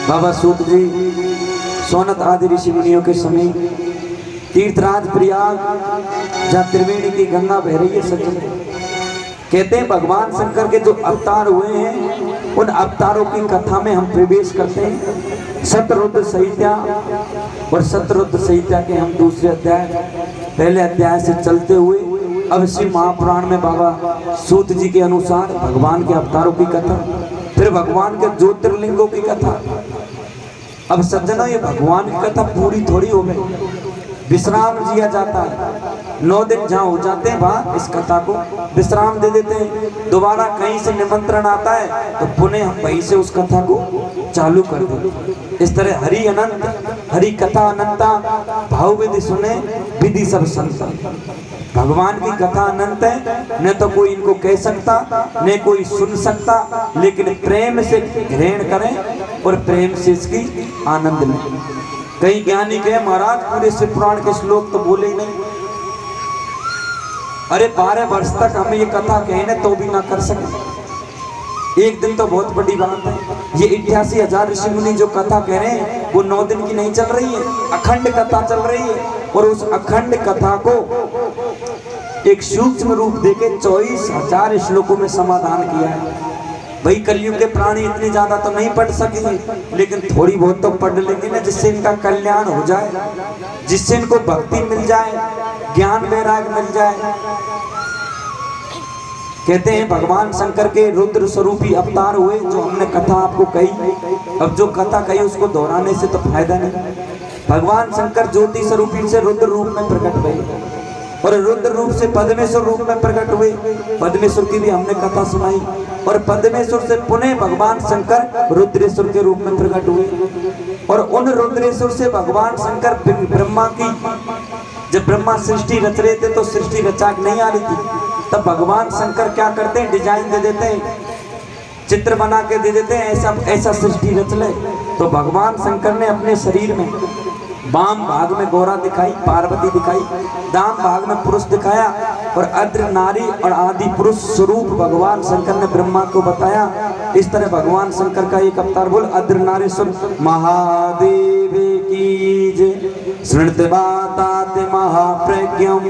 बाबा सूत जी सोनत आदि ऋषि मुनियों के समय तीर्थराज प्रयाग जहाँ त्रिवेणी की गंगा बह रही है सज्जन, कहते हैं भगवान शंकर के जो अवतार हुए हैं उन अवतारों की कथा में हम प्रवेश करते हैं। शतरुद्र संहिता और शतरुद्र संहिता के हम दूसरे अध्याय पहले अध्याय से चलते हुए अब शिव महापुराण में बाबा सूत जी के अनुसार भगवान के अवतारों की कथा, फिर भगवान के ज्योतिर्लिंगों की कथा। अब सज्जनों ये भगवान की कथा पूरी थोड़ी हो गई, विश्राम लिया जाता है। 9 दिन जहाँ हो जाते हैं वहाँ इस कथा को विश्राम दे देते हैं। दोबारा कहीं से निमंत्रण आता है तो पुनः हम वहीं से उस कथा को चालू कर देते। इस तरह हरि अनंत हरि कथा अनंता भाव विधि सुने विधि सब संता। भगवान की कथा अनंत है, न तो कोई इनको कह सकता न कोई सुन सकता, लेकिन प्रेम से ग्रहण करें और प्रेम से इसकी आनंद लें। कई ज्ञानी कहे महाराज पूरे शिव पुराण के श्लोक तो बोले ही नहीं। अरे 12 वर्ष तक हमें ये कथा कहने तो भी ना कर सके, एक दिन तो बहुत बड़ी बात है। ये 88,000 ऋषि मुनि जो कथा कह रहे हैं वो 9 दिन की नहीं चल रही है, अखंड कथा चल रही है। और उस अखंड कथा को एक सूक्ष्म रूप देके 24,000 श्लोकों में समाधान किया है। भाई कलयुग के प्राणी इतनी ज्यादा तो नहीं पढ़ सकेंगे, लेकिन थोड़ी बहुत तो पढ़ लेंगे ना, जिससे इनका कल्याण हो जाए, जिससे इनको भक्ति मिल जाए, ज्ञान वैराग्य मिल जाए। कहते हैं भगवान शंकर के रुद्र स्वरूपी अवतार हुए, जो हमने कथा आपको कही। अब जो कथा कही उसको दोहराने से तो फायदा नहीं। भगवान शंकर ज्योति स्वरूपी से रुद्र रूप में प्रकट हुए और रुद्र रूप से पद्मेश्वर रूप में प्रकट हुए। पद्मेश्वर की भी हमने कथा सुनाई। और पद्मेश्वर से पुनः भगवान शंकर रुद्रेश्वर के रूप में प्रकट हुए। और उन रुद्रेश्वर से भगवान शंकर ब्रह्मा की, जब ब्रह्मा सृष्टि रच रहे थे तो सृष्टि रचा नहीं आ रही थी, तब भगवान शंकर क्या करते हैं, डिजाइन दे देते हैं, चित्र बना के दे देते हैं, ऐसा ऐसा सृष्टि रच ले। तो भगवान शंकर ने अपने शरीर में वाम भाग में गौरा दिखाई, पार्वती दिखाई, दाम भाग में पुरुष दिखाया और अद्र नारी और आदि पुरुष स्वरूप भगवान शंकर ने ब्रह्मा को बताया। इस तरह भगवान शंकर का एक अवतार बोल अद्र नारी महादेव कीज शृणुतवातात महाप्रज्ञम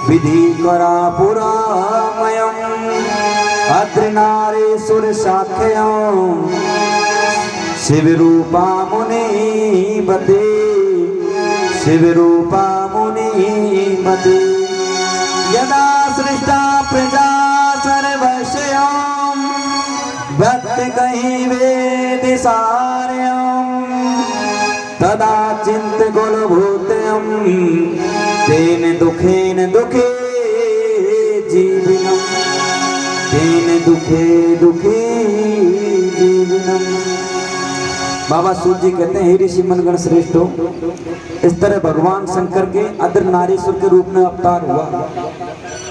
विधि करा पुरामयम अत्र नारेश्वर साख्यम शिव रूपा मुनि बते शिव रूपा मुनि बते यदा सृष्टा प्रजा सर्वस्यम भक्त कहीं वेद सार्यम तदा चिंत गुणभूतयम तेन दुखेन दुखे जीवनम तेन दुखे दुखे जीवनम। बाबा सूत जी कहते हैं, हे ऋषि मनगण श्रेष्ठो, इस तरह भगवान शंकर के अद्र नारेश्वर के रूप में अवतार हुआ।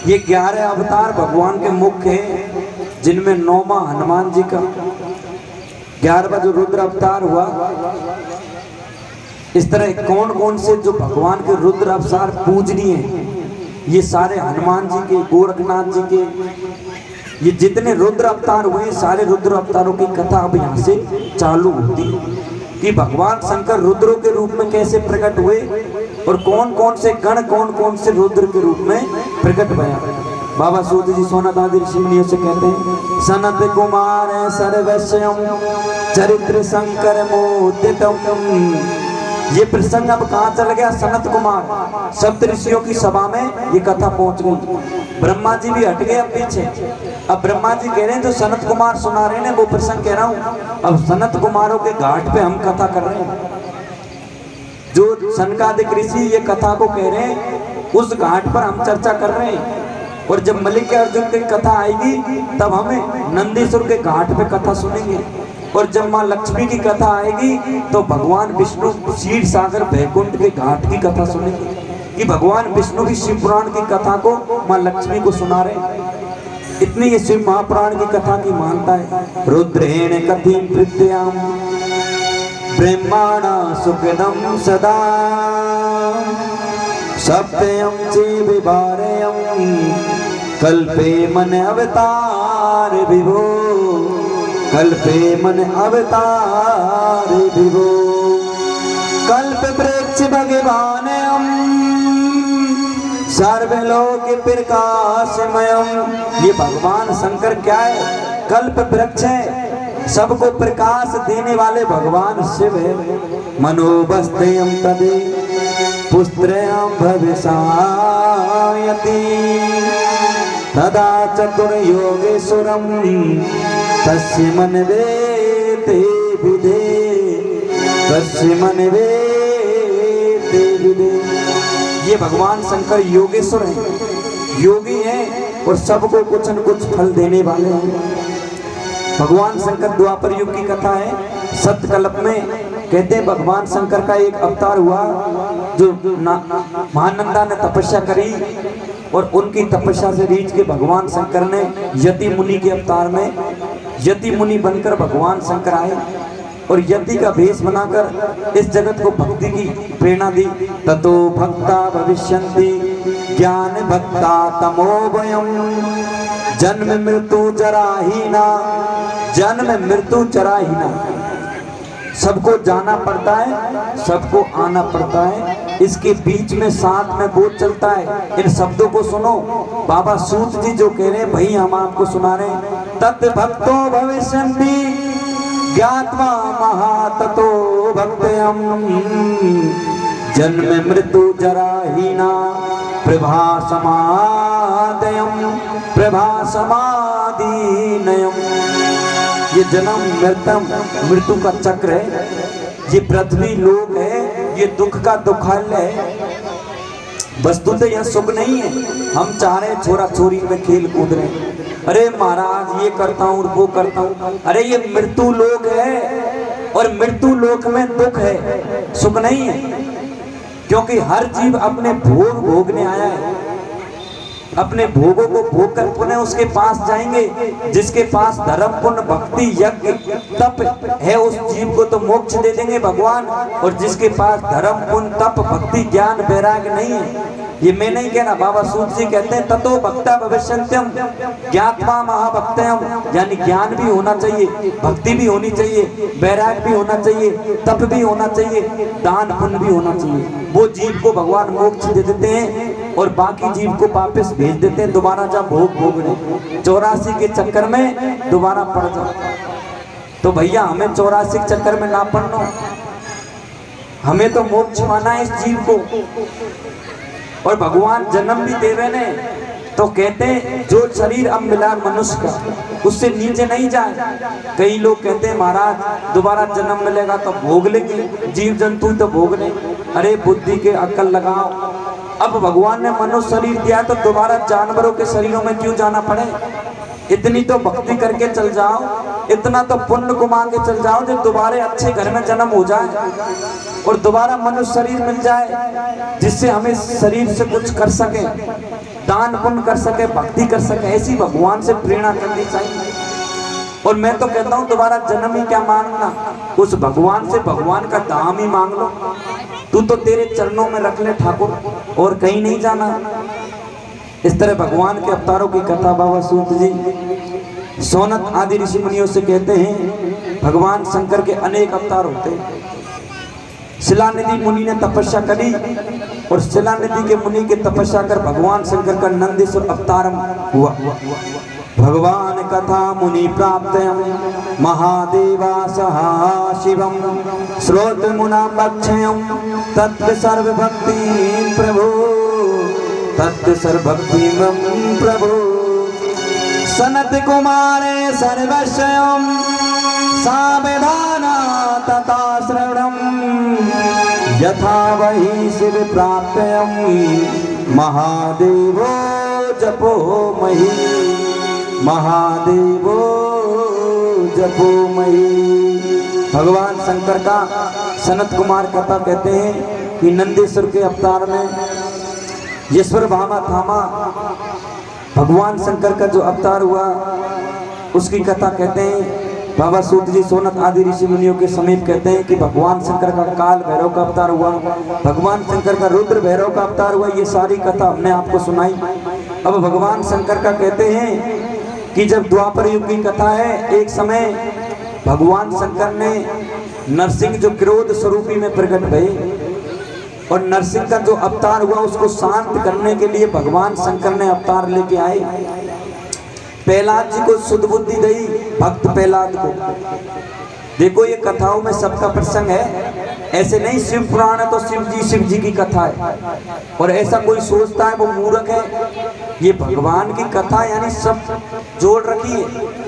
ये 11 अवतार भगवान के मुख्य हैं, जिनमें 9वां हनुमान जी का, 11वां जो रुद्र अवतार हुआ। इस तरह कौन कौन से जो भगवान के रुद्र अवतार पूजनीय हैं, ये सारे हनुमान जी के, गोरखनाथ जी के, ये जितने रुद्र अवतार हुए सारे रुद्र अवतारों की कथा अब यहाँ से चालू होती है कि भगवान शंकर रुद्रों के रूप में कैसे प्रकट हुए और कौन कौन से गण कौन कौन से रुद्र के रूप में प्रकट भया। बाबा सूत जी सोनत आदि ऋषि मुनियों से कहते हैं, सनत कुमार सर्वस्यम चरित्र शंकर मोदितम। ये प्रसंग अब कहाँ चल गया? सनत कुमार सप्त ऋषियों की सभा में ये कथा पहुंच गई। ब्रह्मा जी भी हट गए अब पीछे। अब ब्रह्मा जी कह रहे हैं जो सनत कुमार सुना रहे हैं वो प्रसंग कह रहा हूँ। अब सनत कुमारों के घाट पे हम कथा कर रहे हैं। जो सनकादिक ऋषि ये कथा को कह रहे हैं उस घाट पर हम चर्चा कर रहे हैं। और जब मल्लिक अर्जुन की कथा आएगी तब हमें नंदीश्वर के घाट पे कथा सुनेंगे। और जब माँ लक्ष्मी की कथा आएगी तो भगवान विष्णु क्षीर सागर वैकुंठ के घाट की कथा सुनेंगे कि भगवान विष्णु भी शिव पुराण की कथा को माँ लक्ष्मी को सुना रहे। इतनी ये शिव महापुराण की कथा की मानता है। रुद्रेण कथिम पृथ्व्याम ब्रह्माणा सुखदम सदा सप्तयम चे विभारयम कल्पे मन अवतार विभो कल्पे मन अवतार विभो कल्प वृक्ष भगवान सर्वलोक प्रकाशमयम। ये भगवान शंकर क्या है? कल्प वृक्ष है, सबको प्रकाश देने वाले भगवान शिव है। मनोबस्त्यम तदे पुस्त्रयम भविष्यति तदा चतुर्योगेश्वरम तस्य मनवेते विदे तस्य मनवेते विदे। ये भगवान शंकर योगेश्वर हैं, योगी हैं और सबको कुछ न कुछ फल देने वाले हैं। भगवान शंकर द्वापर युग की कथा है। सत्यकल्प में कहते हैं भगवान शंकर का एक अवतार हुआ जो महानंदा ने तपस्या करी और उनकी तपस्या से रीझ के भगवान शंकर ने यति मुनि के अवतार में यति मुनि बनकर भगवान शंकर आए और यति का भेष बनाकर इस जगत को भक्ति की प्रेरणा दी। ततो भक्ता भविष्यन्ति ज्ञान भक्ता तमोभयम जन्म मृत्यु जराहीना जन्म मृत्यु जराहीना। सबको जाना पड़ता है, सबको आना पड़ता है, इसके बीच में साथ में बोध चलता है। इन शब्दों को सुनो। बाबा सूत जी जो कह रहे हैं भाई हम आपको सुना रहे हैं। तत् भक्तो भविष्यन्ति ज्ञात्वा महाततो भक्तयम जन्म मृत्यु जराहीना प्रभा समादयम प्रभा समाधीनयम। ये जन्म मृत्यु का चक्र है, ये पृथ्वी लोक है, ये दुख का दुखालय है। वस्तुतः यह सुख नहीं है। हम चाह रहे छोरा छोरी में खेल कूद रहे, अरे महाराज ये करता हूँ वो करता हूँ। अरे ये मृत्यु लोक है और मृत्यु लोक में दुख है, सुख नहीं है। क्योंकि हर जीव अपने भोग भोगने आया है, अपने भोगों को भोग कर पुनः उसके पास जाएंगे। जिसके पास धर्म पुण्य भक्ति यज्ञ तप है उस जीव को तो मोक्ष दे देंगे भगवान, और जिसके पास धर्म पुण्य तप भक्ति ज्ञान वैराग्य नहीं है ये मैं नहीं कह रहा, बाबा सूत जी कहते हैं ततो भक्ता भविष्यन्त्यम ज्ञात्वा महाभक्तयम, यानी ज्ञान भी होना चाहिए, भक्ति भी होनी चाहिए, वैराग्य भी होना चाहिए, तप भी होना चाहिए, दान पुण्य भी होना चाहिए। वो जीव को भगवान मोक्ष दे देते हैं और बाकी जीव को वापस भेज देते हैं दोबारा जब भोग भोगने, 84 के चक्कर में दोबारा पड़ जाओ। तो भैया हमें 84 के चक्कर में ना पड़ना, हमें तो मोक्ष माना है इस जीव को। और भगवान जन्म भी दे रहे ने तो कहते हैं जो शरीर अब मिला मनुष्य का उससे नीचे नहीं जाए। कई लोग कहते हैं महाराज दोबारा जन्म मिलेगा तो भोग लेंगे, जीव जंतु तो भोग ले। अरे बुद्धि के अक्ल लगाओ, अब भगवान ने मनुष्य शरीर दिया तो दोबारा जानवरों के शरीरों में क्यों जाना पड़े? इतनी तो भक्ति करके चल जाओ, इतना तो पुण्य कमा के चल जाओ जो दोबारा अच्छे घर में जन्म हो जाए और दोबारा मनुष्य शरीर मिल जाए, जिससे हमें शरीर से कुछ कर सके, दान पुण्य कर सके, भक्ति कर सके। ऐसी भगवान से प्रेरणा करनी चाहिए। और मैं तो कहता हूँ दोबारा जन्म ही क्या मांगना, उस भगवान से भगवान का धाम ही मांग लो। तू तो तेरे चरणों में रख ले ठाकुर, और कहीं नहीं जाना। इस तरह भगवान के अवतारों की कथा बाबा सूत जी सोनत आदि ऋषि मुनियों से कहते हैं भगवान शंकर के अनेक अवतार होते हैं। शिलानिधि मुनि ने तपस्या करी और शिलानिधि के मुनि के तपस्या कर भगवान शंकर का नंदीश्वर अवतार हुआ। भगवान कथा मुनि प्राप्त महादेवा सहा शिवम श्रोत मुना पक्षयम तत्व सर्वभक्ति प्रभु तत्व सर्वभक्ति प्रभु सनत कुमारे सर्वस्वयं सावधाना तथा श्रवणम यथा वही शिव प्राप्तयम महादेवो जपो मही महादेवो जपो मही। भगवान शंकर का सनत कुमार कथा कहते हैं कि नंदीश्वर के अवतार में ईश्वर भामा थामा भगवान शंकर का जो अवतार हुआ उसकी कथा कहते हैं बाबा सूत जी सोनत आदि ऋषि मुनियों के समीप कहते हैं कि भगवान शंकर का काल भैरव का अवतार हुआ, भगवान शंकर का रुद्र भैरव का अवतार हुआ। ये सारी कथा हमने आपको सुनाई। अब भगवान शंकर का कहते हैं कि जब द्वापर युग की कथा है, एक समय भगवान शंकर ने नरसिंह जो क्रोध स्वरूपी में प्रकट भये और नरसिंह का जो अवतार हुआ उसको शांत करने के लिए भगवान शंकर ने अवतार लेके आए। प्रहलाद जी को शुद्ध बुद्धि दी, भक्त प्रहलाद को। देखो ये कथाओं में सबका प्रसंग है, ऐसे नहीं शिव पुराण है तो शिव जी की कथा है और ऐसा कोई सोचता है वो मूर्ख है। ये भगवान की कथा यानी सब जोड़ रखी है,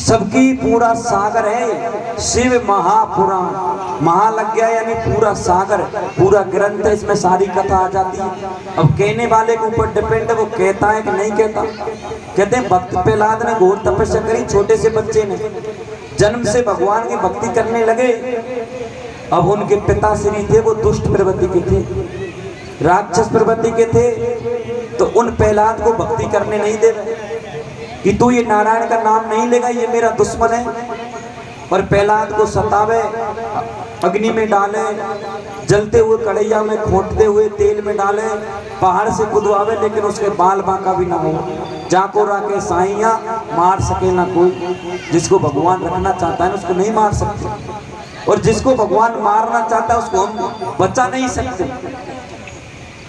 सबकी पूरा सागर है। शिव महापुराण, महा लग गया यानी पूरा सागर, पूरा ग्रंथ है, इसमें सारी कथा आ जाती है। अब कहने वाले के ऊपर डिपेंड है वो कहता है कि नहीं कहता। कहते हैं भक्त प्रहलाद ने घोर तपस्या करी, छोटे से बच्चे ने जन्म से भगवान की भक्ति करने लगे। अब उनके पिता श्री थे वो दुष्ट प्रवृत्ति के थे, राक्षस प्रवृत्ति के थे, तो उन प्रहलाद को भक्ति करने नहीं दे रहे कि तू ये नारायण का नाम नहीं लेगा, ये मेरा दुश्मन है। और प्रहलाद को सतावे, अग्नि में डाले, जलते हुए कढ़ैया में खोटते हुए तेल में डाले, पहाड़ से कूदवावे लेकिन उसके बाल बांका भी ना हो। जाको राके साइया मार सके ना कोई। जिसको भगवान रखना चाहता है उसको नहीं मार सकते, और जिसको भगवान मारना चाहता है उसको हम बचा नहीं सकते।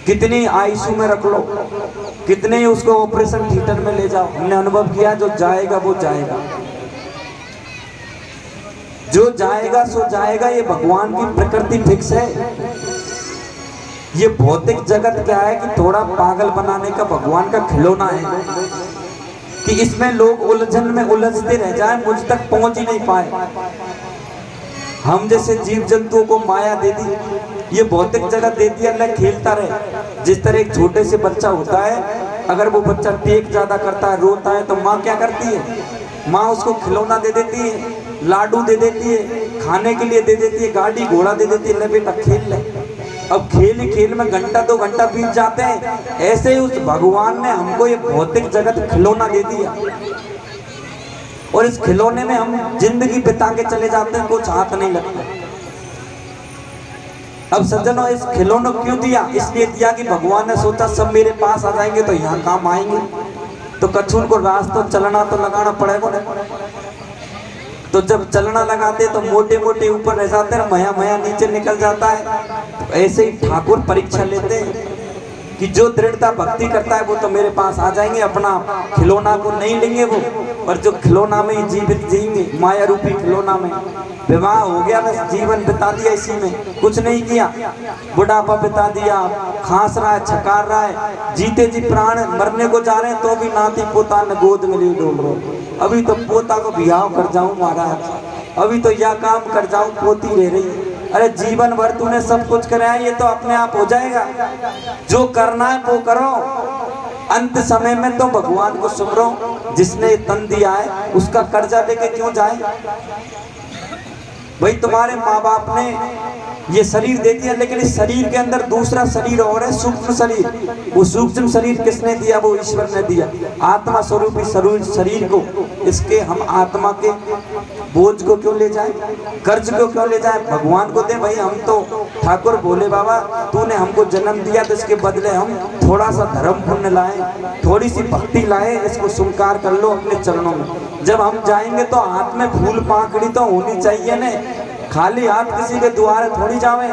कितनी आईसीयू में रख लो, कितने ही उसको ऑपरेशन थिएटर में ले जाओ, हमने अनुभव किया जो जाएगा वो जाएगा, जो जाएगा सो जाएगा। ये भगवान की प्रकृति फिक्स है। ये भौतिक जगत क्या है कि थोड़ा पागल बनाने का भगवान का खिलौना है कि इसमें लोग उलझन में उलझते रह जाए, मुझ तक पहुंच ही नहीं पाए। हम जैसे जीव जंतुओं को माया दे दी, ये भौतिक जगत दे दी, अल्लाह खेलता रहे। जिस तरह एक छोटे से बच्चा होता है, अगर वो बच्चा टेक ज्यादा करता है, रोता है, तो माँ क्या करती है? माँ उसको खिलौना दे देती है, लाडू दे देती है, खाने के लिए दे देती है, गाड़ी घोड़ा दे देती है, ले बेटा खेल ले। अब खेल ही खेल में घंटा 2 घंटा बीत जाते हैं। ऐसे ही उस भगवान ने हमको ये भौतिक जगत खिलौना दे दिया और इस खिलौने में हम जिंदगी बिता के चले जाते हैं, कुछ हाथ नहीं लगता। अब सज्जनों इस खिलौनों क्यों दिया? इसलिए दिया कि भगवान ने सोचा सब मेरे पास आ जाएंगे तो यहाँ काम आएंगे, तो कछुन को रास्ता चलना तो लगाना पड़ेगा ना। तो जब चलना लगाते तो मोटे मोटे ऊपर रह जाते हैं, मया मया नीचे निकल जाता है। तो ऐसे ही ठाकुर परीक्षा लेते हैं कि जो दृढ़ता भक्ति करता है वो तो मेरे पास आ जाएंगे, अपना खिलौना को नहीं लेंगे वो, और जो खिलौना में ही जीवित जिएंगे, माया रूपी खिलौना में। विवाह हो गया, बस जीवन बिता दिया इसी में, कुछ नहीं किया, बुढ़ापा बिता दिया, खांस रहा है, छकार रहा है, जीते जी प्राण मरने को जा रहे हैं तो भी नाती पोता न गोद में नहीं डोल रहे। अभी तो पोता को बिहाव कर जाऊं महाराज, अभी तो यह काम कर जाऊं, पोती रह रही। अरे जीवन भर तूने सब कुछ कराया, ये तो अपने आप हो जाएगा। जो करना है वो करो, अंत समय में तो भगवान को सुमरो। जिसने तन दिया है उसका कर्जा लेके क्यों जाए? भाई तुम्हारे माँ बाप ने ये शरीर दे दिया, लेकिन इस शरीर के अंदर दूसरा शरीर और है, सूक्ष्म शरीर। वो सूक्ष्म शरीर किसने दिया? वो ईश्वर ने दिया। आत्मा स्वरूपी शरीर को, इसके हम आत्मा के बोझ को क्यों ले जाए, कर्ज को क्यों ले जाए? भगवान को दे भाई। हम तो ठाकुर बोले बाबा तूने हमको जन्म दिया तो इसके बदले हम थोड़ा सा धर्म पुण्य लाए, थोड़ी सी भक्ति लाए, इसको स्वीकार कर लो अपने चरणों में। जब हम जाएंगे तो हाथ में फूल पाकड़ी तो होनी चाहिए ना, खाली हाथ किसी के द्वारे थोड़ी जावे।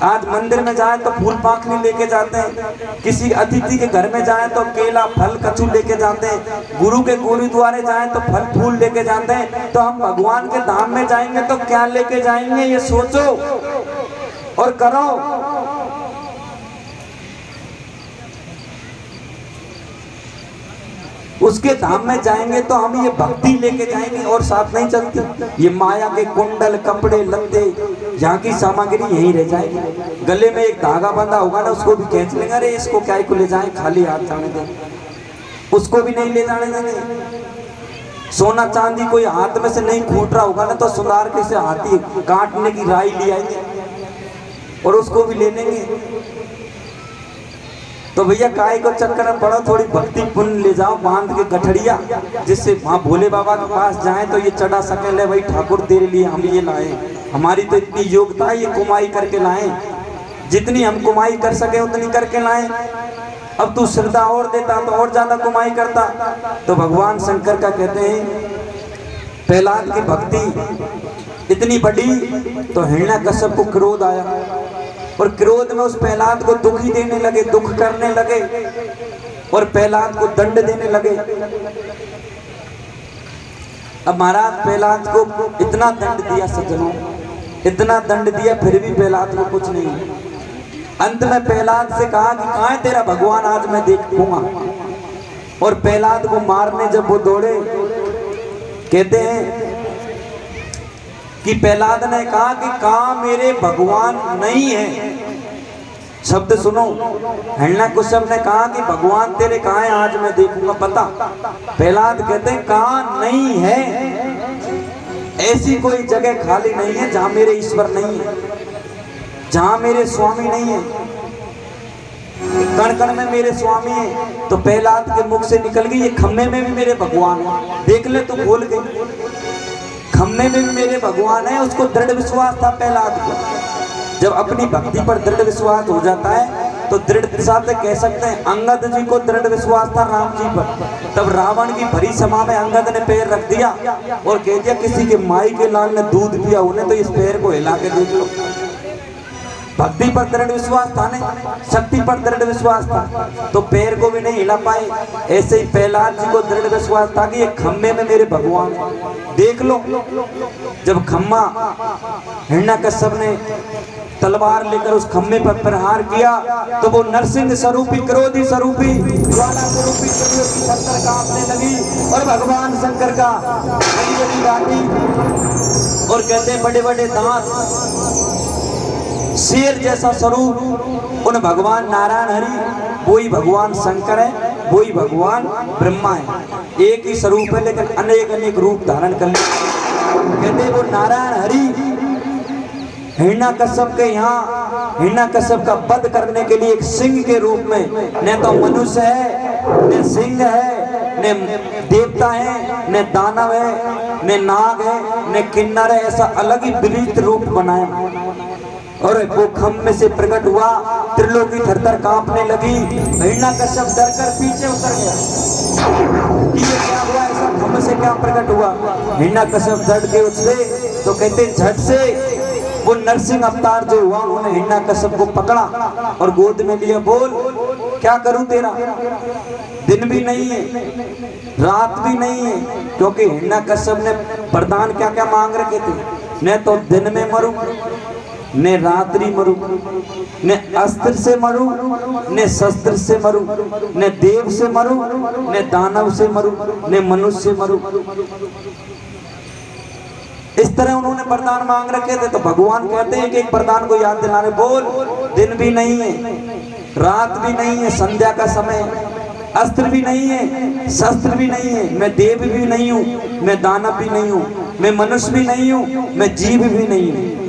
आज मंदिर में जाए तो फूल पाखड़ी लेके जाते हैं, किसी अतिथि के घर में जाए तो केला फल कचू लेके जाते हैं, गुरु के गुरुद्वारे जाए तो फल फूल लेके जाते हैं। तो हम भगवान के धाम में जाएंगे तो क्या लेके जाएंगे, ये सोचो और करो। उसके धाम में जाएंगे तो हम ये भक्ति लेके जाएंगे और साथ नहीं चलती। ये माया के कुंडल कपड़े लत्ते यहाँ की सामग्री यहीं रह जाएगी। गले में एक धागा बंधा होगा ना, उसको भी खींच लेंगे, अरे इसको क्या को ले जाए, खाली हाथ जाने देंगे, उसको भी नहीं ले जाने देंगे। सोना चांदी कोई हाथ में से नहीं फूट रहा होगा ना तो सुधार के से हाथी काटने की राई ले आएंगे और उसको भी ले लेंगे। तो भैया काय को चक्कर में पड़ो, थोड़ी भक्ति पुण्य ले जाओ बांध के गठड़िया, जिससे वहाँ भोले बाबा के पास जाएं तो ये चढ़ा सके। ले भाई ठाकुर तेरे लिए हम ये लाए, हमारी तो इतनी योग्यता है, ये कमाई करके लाए, जितनी हम कमाई कर सके उतनी करके लाए। अब तू श्रद्धा और देता तो और ज्यादा कमाई करता। तो भगवान शंकर का कहते हैं प्रहलाद की भक्ति इतनी बड़ी तो हिरण्याकश्यप को क्रोध आया और क्रोध में उस प्रहलाद को दुखी देने लगे, दुख करने लगे और प्रहलाद को दंड देने लगे। अब महाराज प्रहलाद को इतना दंड दिया सज्जनों, इतना दंड दिया, फिर भी प्रहलाद को कुछ नहीं। अंत में प्रहलाद से कहा कि कहाँ है तेरा भगवान, आज मैं देखूंगा। और प्रहलाद को मारने जब वो दौड़े, कहते हैं कि प्रहलाद ने कहा कि कहाँ मेरे भगवान नहीं है। शब्द सुनो, हिरण्याकश्यप ने कहा कि भगवान तेरे कहाँ है, आज मैं देखूंगा पता। प्रहलाद कहते हैं कहाँ नहीं है, ऐसी कोई जगह खाली नहीं है जहां मेरे ईश्वर नहीं है, जहां मेरे स्वामी नहीं है। कण कण में मेरे स्वामी है। तो प्रहलाद के मुख से निकल गई, ये खम्मे में भी मेरे भगवान है, देख ले तो बोल गई, खम्मे में भी मेरे भगवान है। उसको दृढ़ विश्वास था प्रहलाद को। जब अपनी भक्ति पर दृढ़ विश्वास हो जाता है तो दृढ़ता से कह सकते हैं, अंगद जी को दृढ़ विश्वास था राम जी पर। तब रावण की भरी सभा में अंगद ने पैर रख दिया और कह दिया किसी के माई के लाल ने दूध पिया उन्हें तो इस पैर को हिला के देख लो। भक्ति पर दृढ़ विश्वास था नहीं, शक्ति पर दृढ़ विश्वास था, तो पैर को भी नहीं हिला पाए। ऐसे ही प्रहलाद जी को दृढ़ विश्वास था कि ये खम्मे में मेरे भगवान देख लो। जब खम्मा हिरण्याकश्यप ने तलवार लेकर उस खम्मे पर प्रहार किया तो वो नरसिंह स्वरूपी, क्रोधी स्वरूपी, ज्वाला स्वरूपी शंकर कांपने लगी और भगवान शंकर का बड़ी बड़ी लाठी और कहते बड़े बड़े दांत, शेर जैसा स्वरूप उन भगवान नारायण हरि, वही भगवान शंकर है, वही भगवान ब्रह्मा है। एक ही स्वरूप है लेकिन अनेक अनेक रूप धारण कर लिया। कहते वो नारायण हरि हिरण्याकश्यप के यहाँ हिरण्याकश्यप का वध करने के लिए एक सिंह के रूप में, न तो मनुष्य है, न सिंह है, न देवता है, न दानव है, न नाग है, न किन्नर है, ऐसा अलग ही विचित्र रूप बनाया और वो खम्भे से प्रकट हुआ, त्रिलोकी थरथर कांपने लगी। हिरण्यकश्यप डर कर पीछे उतर गया कि ये क्या हुआ, ऐसा खम्भे से क्या प्रकट हुआ। हिरण्यकश्यप डर के उछले तो कहते झट से वो नरसिंह अवतार जो हुआ उन्होंने हिरण्यकश्यप को पकड़ा और गोद में लिया। बोल क्या करूं तेरा, दिन भी नहीं है रात भी नहीं है, क्योंकि हिरण्यकश्यप ने वरदान क्या क्या मांग रखे थे, न तो दिन में मरूं, ने रात्रि मरूं, ने अस्त्र से मरूं, ने शस्त्र से मरूं, ने देव से मरूं, ने दानव से मरूं, ने मनुष्य से मरूं। इस तरह उन्होंने वरदान मांग रखे थे। तो भगवान कहते हैं कि एक वरदान को याद दिला रहे। बोल दिन भी नहीं है रात भी नहीं है, संध्या का समय, अस्त्र भी नहीं है शस्त्र भी नहीं है, मैं देव भी नहीं हूं, मैं दानव भी नहीं हूं, मैं मनुष्य भी नहीं हूं, मैं जीव भी नहीं हूं।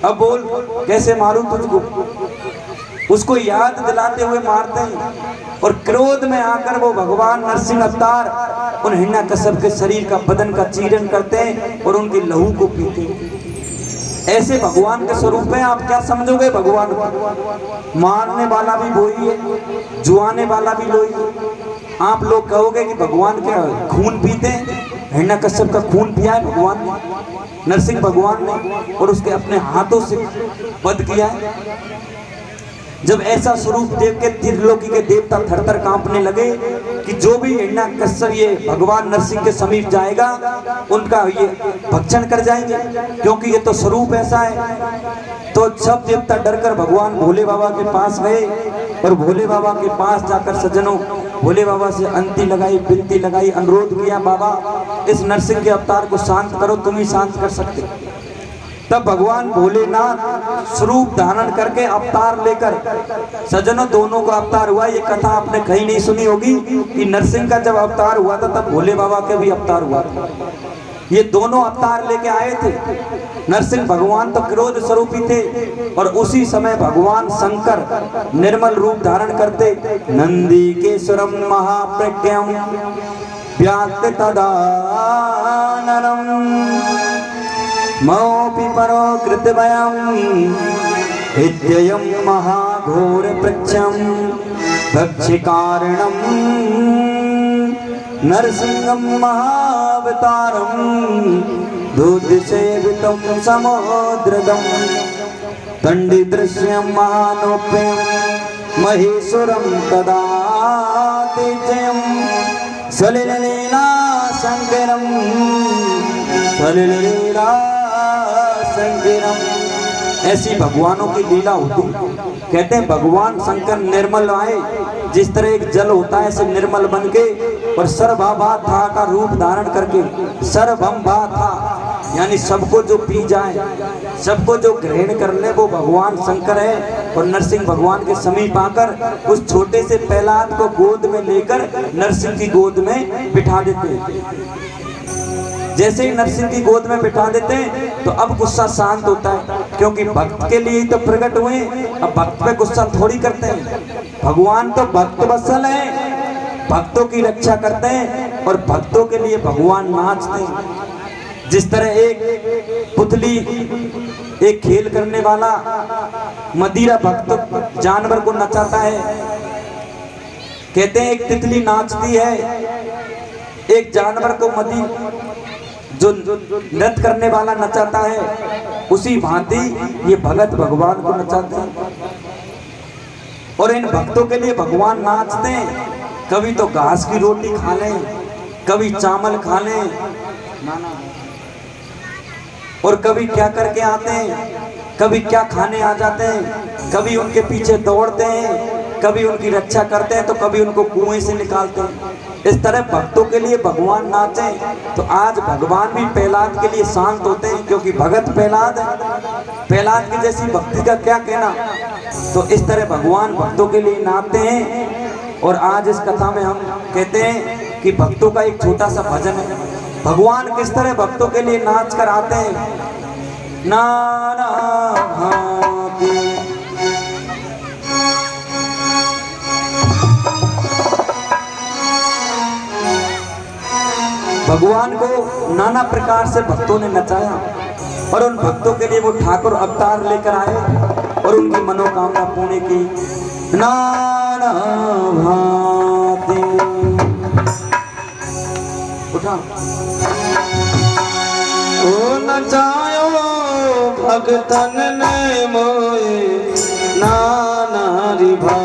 अब बोल कैसे मारूं तुझको। उसको याद दिलाते हुए मारते हैं और क्रोध में आकर वो भगवान नरसिंह अवतार उन हिरण्यकश्यप के शरीर का बदन का चीरन करते हैं और उनकी लहू को पीते हैं। ऐसे भगवान के स्वरूप है। आप क्या समझोगे भगवान को, मारने वाला भी वही है, जुआने वाला भी लोही है। आप लोग कहोगे कि भगवान क्या खून पीते हैं, हिरण्यकश्यप का खून पिया है भगवान ने, नरसिंह भगवान ने, और उसके अपने हाथों से वध किया है। जब ऐसा स्वरूप देख के त्रिलोकी के देवता थरथर कांपने लगे कि जो भी हिरण्यकश्यप ये भगवान नरसिंह के समीप जाएगा उनका ये भक्षण कर जाएंगे, क्योंकि ये तो स्वरूप ऐसा है। तो सब देवता डरकर भगवान भोले बाबा के पास गए और भोले बाबा के पास जाकर सज्जनों भोले बाबा से अंती लगाई, विनती लगाई, अनुरोध किया, बाबा इस नरसिंह के अवतार को शांत करो, तुम ही शांत कर सकते। तब भगवान भोलेनाथ स्वरूप धारण करके अवतार लेकर, सज्जनों दोनों का अवतार हुआ। ये कथा आपने कहीं नहीं सुनी होगी कि नरसिंह का जब अवतार हुआ था तब भोले बाबा के भी अवतार हुआ था। ये दोनों अवतार लेके आए थे। नरसिंह भगवान तो क्रोध स्वरूपी थे और उसी समय भगवान शंकर निर्मल रूप धारण करते। नंदी के स्वरम महाप्रज्ञम व्याक्त तदानरम मौपि परो कृतवयं इत्ययं महाघोर प्रत्यं भक्षिकारणं नरसिंहं महावतारं दूधसेवितं समुद्रदं दण्डिदृश्यं महानोप्यं महेश्वरं तदा तेजयं सलिललीला शंकरं सलिललीला संकीर्णम। ऐसी भगवानों की लीला होती। कहते हैं भगवान शंकर निर्मल आए, जिस तरह एक जल होता है ऐसे निर्मल बन के और सर्वभा था का रूप धारण करके, सर्वम भा था यानी सबको जो पी जाए, सबको जो ग्रहण कर ले वो भगवान शंकर है। और नरसिंह भगवान के समीप आकर उस छोटे से प्रहलाद को गोद में लेकर नरसिंह की गोद में बिठा देते हैं। जैसे ही नरसिंह की गोद में बिठा देते हैं तो अब गुस्सा शांत होता है, क्योंकि भक्त के लिए तो प्रकट हुए, अब भक्त पे गुस्सा थोड़ी करते हैं। भगवान तो भक्त वत्सल है, भक्तों की रक्षा करते हैं और भक्तों के लिए भगवान नाचते हैं। जिस तरह एक पुतली, एक खेल करने वाला मदिरा भक्त जानवर को नचाता है। कहते हैं एक तितली नाचती है एक जानवर को, जो नृत्य करने वाला नचाता है, उसी भांति ये भगत भगवान को नचाते हैं। और इन भक्तों के लिए भगवान नाचते हैं। कभी तो घास की रोटी खा लें, कभी चावल खा लें, और कभी क्या करके आते हैं, कभी क्या खाने आ जाते हैं, कभी उनके पीछे दौड़ते हैं, कभी उनकी रक्षा करते हैं, तो कभी उनको कुएं से निकालते हैं। इस तरह भक्तों के लिए भगवान नाचे। तो आज भगवान भी प्रहलाद के लिए शांत होते हैं, क्योंकि भगत प्रहलाद है। प्रहलाद की जैसी भक्ति का क्या कहना। तो इस तरह भगवान भक्तों के लिए नाचते हैं। और आज इस कथा में हम कहते हैं कि भक्तों का एक छोटा सा भजन है। भगवान किस तरह भक्तों के लिए नाच कर आते हैं। नाना भगवान को नाना प्रकार से भक्तों ने नचाया और उन भक्तों के लिए वो ठाकुर अवतार लेकर आए। और उनकी मनोकामना पूर्ण की। नाना भांति उठा ओ नचायो भगतन ने मोए नाना रिभा।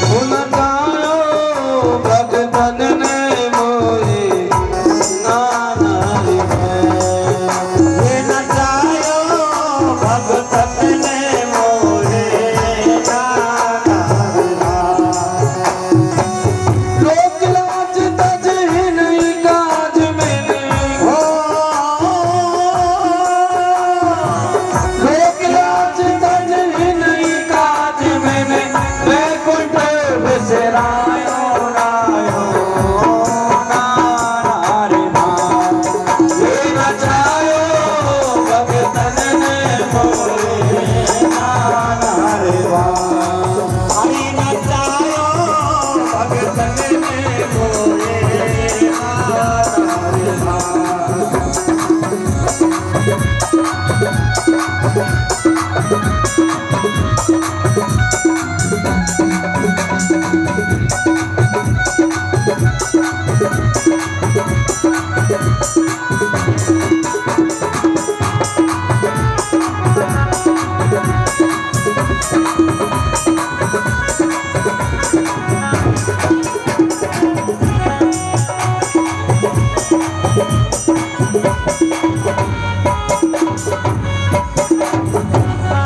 ओ नचायो भगतन ने मोए नाना रिभा। ये नचायो भगतन ने मोए नाना रिभा। लोक लाज तज नहीं काज मैंने हो। लोक लाज तज नहीं काज मैंने वैकुंठ बिसरायो रायो नाना रिभा। ये नचायो भगतन ने मोए नाना रिभा। हरि नचायो भगतन ने मोए नाना रिभा।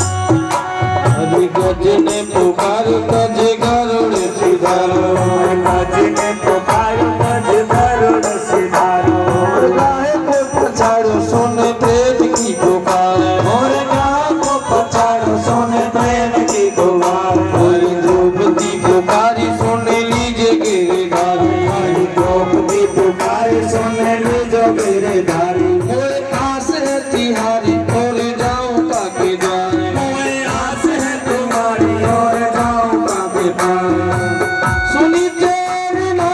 हरि गज ने पुकार तज गरुड़ सिधारो। गज ने पुकार तज गरुड़ सिधारो। गाय को पछाड़ो सुन प्रेम की पुकार। और गाय को पछाड़ो सुन प्रेम की पुकार। हरि द्रौपदी पुकारी सुन लीजिए गिरधारी। हरि द्रौपदी पुकारी सुन लीजिए गिरधारी। मोए आस है तिहारी और जाऊं काके द्वार। मोए आस है तुम्हारी और जाऊं काके द्वार। सुनी तेरी ना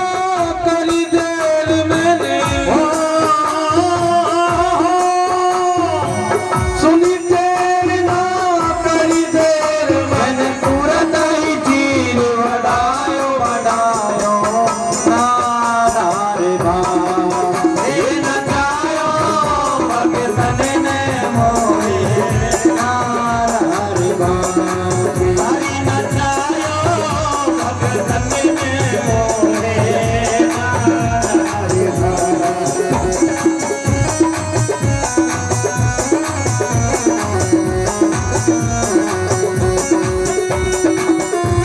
करी देर मैंने हो। सुनी तेरी ना करी देर मैंने तुरंत ही चीर बढ़ायो बढ़ायो नाना रिभा। ये नचायो भगतन ने मोए नाना रिभा। हरि नचायो भगतन ने मोए नाना रिभा।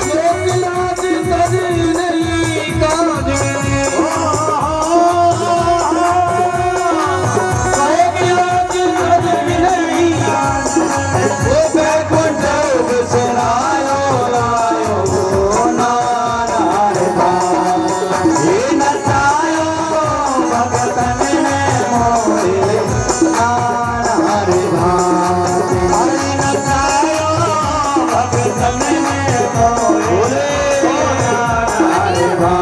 लोक लाज तज नहीं काज मैंने हो। लोक लाज तज नहीं काज वो वैकुंठ बिसरायो रायो नाना रिभा। ये नचायो भगतन ने मोए नाना रिभा। हरि नचायो भगतन ने मोए नाना रिभा।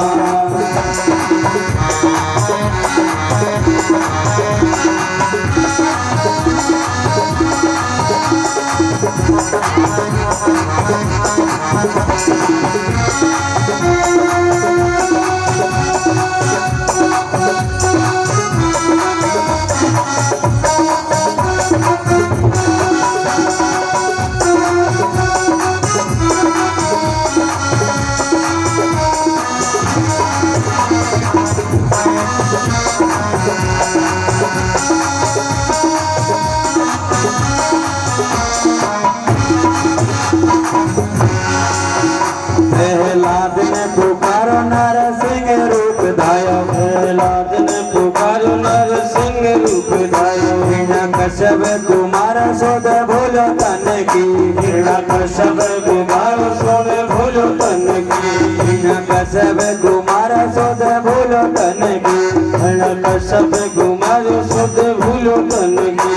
प्रहलाद ने पुकारो नरसिंह रूप धायो। प्रहलाद ने पुकारो नरसिंह रूप धायो। हिरण्यकश्यप कुमार सोद भूलो तन की। हिरण्यकश्यप कुमार सोद भूलो तन की। हिरण्यकश्यप कुमार सोद भूलो तन की। हिरण्यकश्यप कुमार सोद भूलो तन की।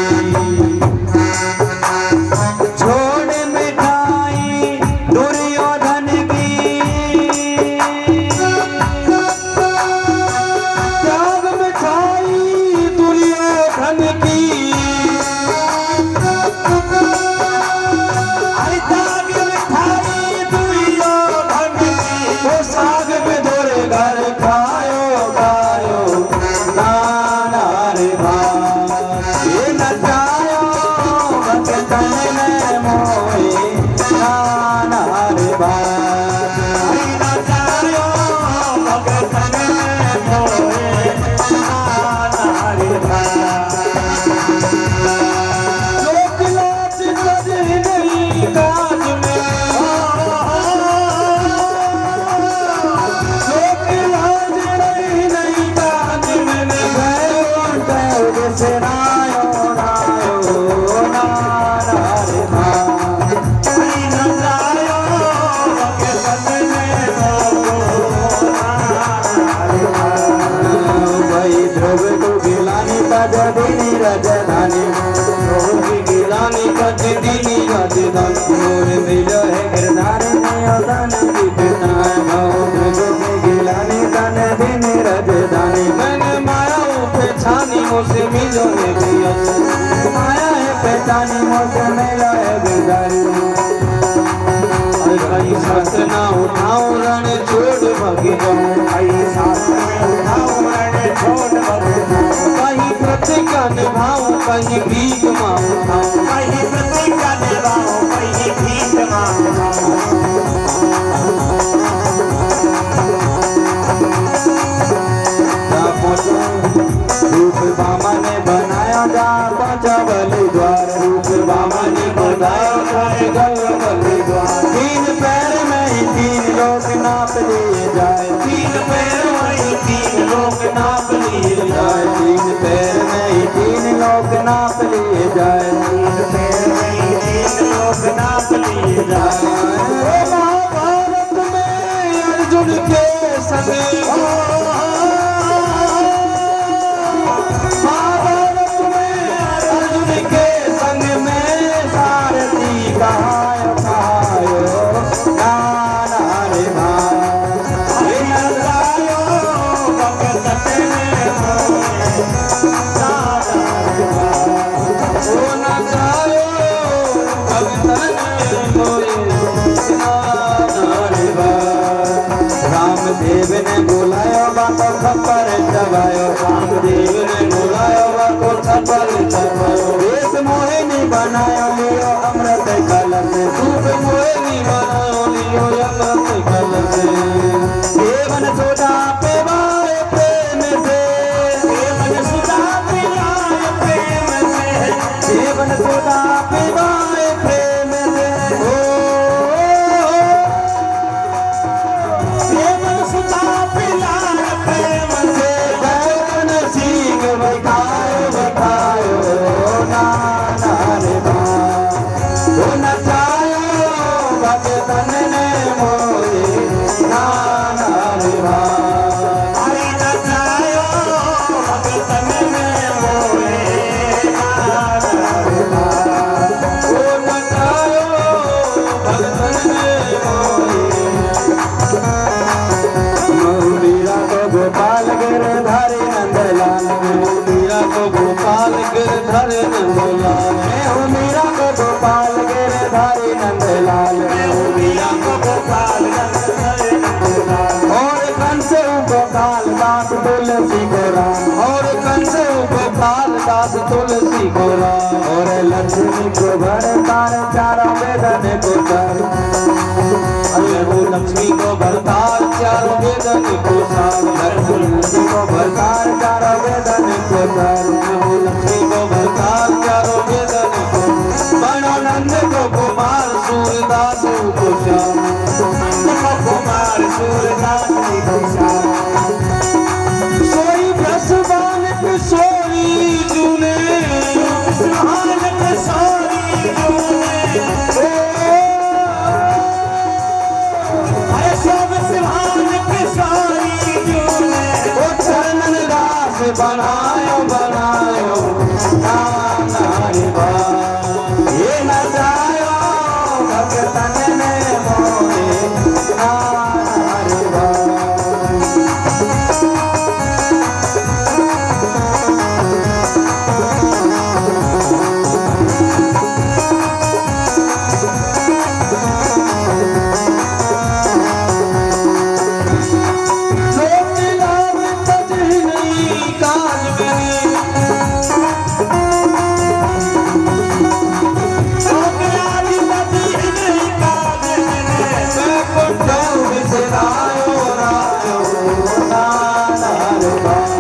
छोड़ मिठाई दुर्योधन की। मोर मिलो है गिरधारी दान की पिताए भाव मृगो के गिलाने दान दिन रजदानी मैंने माया पहचानी मुझसे मिलो है भैया माया है पहचानी मुझसे मिलो है गिरधारी कहीं साथ ना उठाओ रण छोड़ भागी जाऊं कहीं साथ में उठाओ रण छोड़ भागी जाऊं कहीं प्रतिज्ञा निभाऊं कहीं भीख मांगू उठाऊं कहीं प्रतिज्ञा निभाओ कहीं भीख मांगो रूप बामा ने बनाया जा पहुंचा बलि द्वार रूप बामा ने बनाया गल बलि द्वार तीन पैर में ही तीन लोग नाप लिए जाए तीन पैर में ही तीन लोग नाप लिए जाए तीन पैर में ही तीन लोग नाप लिए जाए तीन पैर में ही तीन लोग नाप लिए जाए महाभारत में अर्जुन के संग महाभारत में अर्जुन के संग में सारथी कहायो कहायो नाना रे भाई नगायो भगत में नाना रे भाई ओ न जायो भगतन मोए नाना रे भाई रामदेव ने बुलायो बातो खप्पर दबायो रामदेव ने बुलायो बातो खप्पर दबायो वेश मोहिनी बनायो लियो अमृत कलश धूप मोहिनी बनाओ लियो अमृत कलश देवन सोदा पे वाए प्रेम से देवन सोदा पे वाए प्रेम से देवन सोदा पे वाए प्रेम से ओ देवन सोदा पे वाए प्रेम से देवन सीख बैठायो बैठायो नाना रे ओ नचायो भगतन ने मोरे नाना रे भाई नचायो भगतन ने मोरे नाना रे भाई ओ न जायो भगतन मोए मीरा को गोपाल गिरधारी नंदलाल मीरा को गोपाल गिरधर नंदलाल मैं हूँ मीरा को गोपाल गिरधारी नंदलाल मैं हूँ मीरा को गोपाल गिरधारी नंदलाल और कंस गोपाल दास तुलसी को राम और कंस गोपाल दास तुलसी को राम और लक्ष्मी को भरतार चारों वेदन को कर अरे वो लक्ष्मी को भरतार चारों वेदन को सार लक्ष्मी को भरतार चारों वेदन को कर वो लक्ष्मी को भरतार चारों वेदन को बनोनंद को कुमार सूरदास को श्याम कुमार सूरदास को श्याम सोई ब्रसवान किशोरी जूने सुहान किशोरी जूने अरे सब सुहान किशोरी जूने ओ चरणन दास बनायो बनायो नाना रे भाई ये नचायो भगतन ने मोरे नाना रे भाई लोक लाभ तजहि नहीं काज में सोकलाली बदी नहीं काज में मैं कुटो बिसरायो रायो नाना रे भाई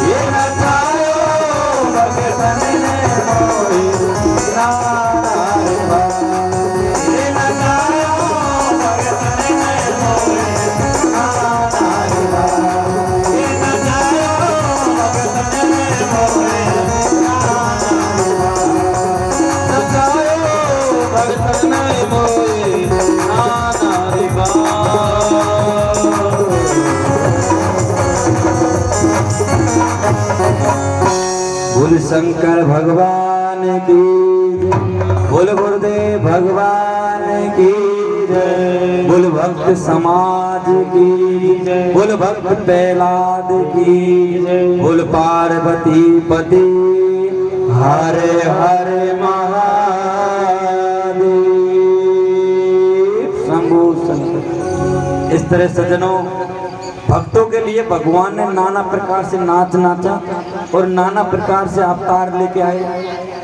ये नचायो भगतन ने मोरे नाना रे भाई ये नचायो भगतन ने मोरे नाना रे भाई ये नचायो भगतन ने मोरे नाना रे भाई नचायो भगतन मोए नाना रे बोल शंकर भगवान की बोल गुरुदेव भगवान की जय, बोल भक्त समाज की जय, बोल भक्त प्रहलाद की जय, बोल पार्वती पति हरे हरे महादेव। शंभु शंकर। इस तरह सज्जनों, भक्तों के लिए भगवान ने नाना प्रकार से नाच नाचा और नाना प्रकार से अवतार लेके आए,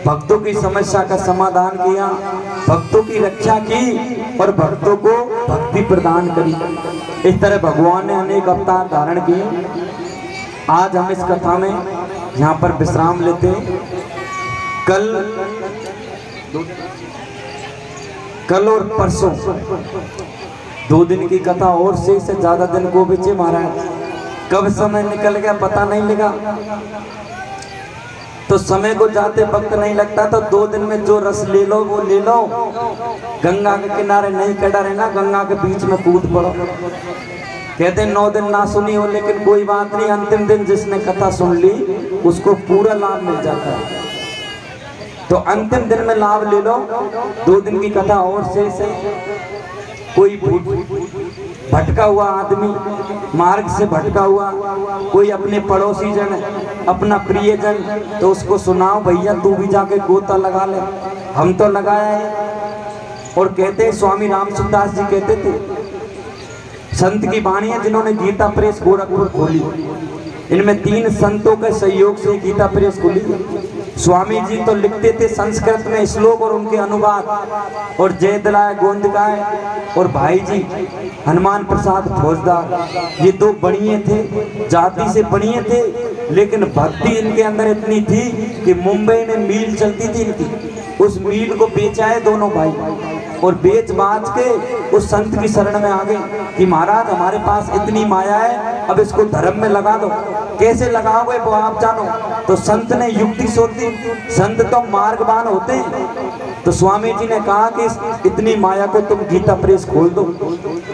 भक्तों की समस्या का समाधान किया, भक्तों की रक्षा की और भक्तों को भक्ति प्रदान करी। इस तरह भगवान ने अनेक अवतार धारण किए। आज हम इस कथा में यहाँ पर विश्राम लेते हैं। कल और परसों 2 दिन की कथा और से ज्यादा दिन को बचे महाराज। कब समय निकल गया पता नहीं लगा। तो समय को जाते वक्त नहीं लगता, तो 2 दिन में जो रस ले लो वो ले लो। गंगा के किनारे नहीं खड़ा रहना, गंगा के बीच में कूद पड़ो। कहते 9 दिन ना सुनी हो, लेकिन कोई बात नहीं, अंतिम दिन जिसने कथा सुन ली उसको पूरा लाभ मिल जाता है। तो अंतिम दिन में लाभ ले लो। 2 दिन की कथा और शेष है। कोई भटका हुआ आदमी, मार्ग से भटका हुआ, कोई अपने पड़ोसी जन, अपना प्रिय जन, तो उसको सुनाओ भैया तू भी जाके गोता लगा ले। हम तो लगाया है। और कहते स्वामी रामसुदास जी कहते थे, संत की वाणी है जिन्होंने गीता प्रेस गोरखपुर खोली। इनमें 3 संतों के सहयोग से गीता प्रेस खुली। स्वामी जी तो लिखते थे संस्कृत में श्लोक और उनके अनुवाद, और जयदलाय गोंदकाय और भाई जी हनुमान प्रसाद फौजदार, ये 2 बढ़िए थे, जाति से बढ़िए थे, लेकिन भक्ति इनके अंदर इतनी थी कि मुंबई में मील चलती थी इनकी, उस मील को बेचाए दोनों भाई, और बेच बाच के उस संत की शरण में आ गए कि महाराज हमारे पास इतनी माया है, अब इसको धर्म में लगा दो। कैसे लगाओगे वो आप जानो। तो संत ने युक्ति सोची, संत तो मार्गवान होते हैं। तो स्वामी जी ने कहा कि इतनी माया को तुम गीता प्रेस खोल दो,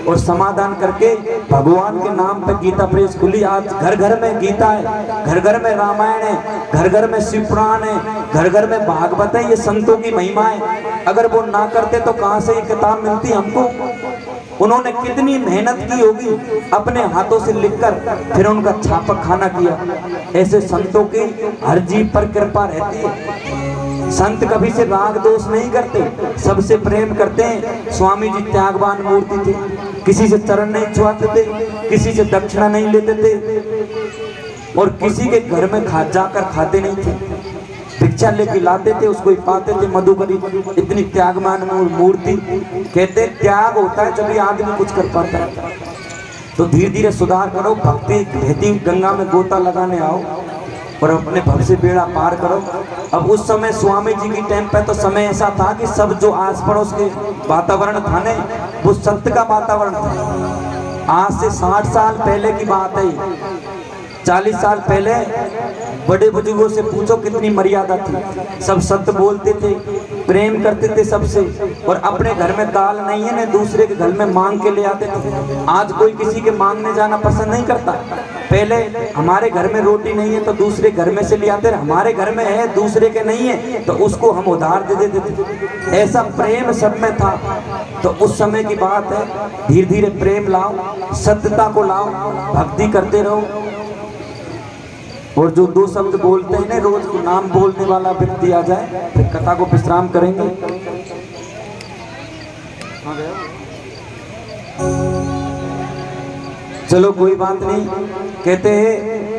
और समाधान करके भगवान के नाम पे गीता प्रेस खुली। आज घर घर में गीता है, घर घर में रामायण है, घर घर में शिव पुराण है, घर घर में भागवत है। ये संतों की महिमा है। अगर वो ना करते तो कहाँ से ये किताब मिलती हमको। उन्होंने कितनी मेहनत की होगी अपने हाथों से लिखकर, फिर उनका छापक खाना किया। ऐसे संतों की हर जीव पर कृपा रहती है। संत कभी से राग दोष नहीं करते, सबसे प्रेम करते हैं। स्वामी जी त्यागवान मूर्ति थे, किसी से चरण नहीं छुआते थे, किसी से दक्षिणा नहीं लेते थे, और किसी के घर में जाकर खाते नहीं थे। भिक्षा लेके लाते थे, उसको ही पाते थे मधुकरी। इतनी त्यागमान मूर्ति। कहते त्याग होता है जब भी आदमी कुछ कर पाता है। तो धीरे धीरे सुधार करो, भक्ति बहती गंगा में गोता लगाने आओ और अपने भव से बेड़ा पार करो। अब उस समय स्वामी जी की टाइम पे तो समय ऐसा था कि सब जो आस पड़ोस के वातावरण था ने, वो संत का वातावरण था। आज से 60 साल पहले की बात है, 40 साल पहले बड़े बुजुर्गों से पूछो कितनी मर्यादा थी। सब सत्य बोलते थे, प्रेम करते थे सबसे, और अपने घर में दाल नहीं है ना दूसरे के घर में मांग के ले आते थे। आज कोई किसी के मांगने जाना पसंद नहीं करता। पहले हमारे घर में रोटी नहीं है तो दूसरे घर में से ले आते, हमारे घर में है दूसरे के नहीं है तो उसको हम उधार दे देते थे। ऐसा प्रेम सब में था। तो उस समय की बात है। धीरे धीरे प्रेम लाओ, सत्यता को लाओ, भक्ति करते रहो। और जो 2 शब्द बोलते हैं ना रोज, नाम बोलने वाला व्यक्ति आ जाए, फिर कथा को विश्राम करेंगे। चलो कोई बात नहीं। कहते हैं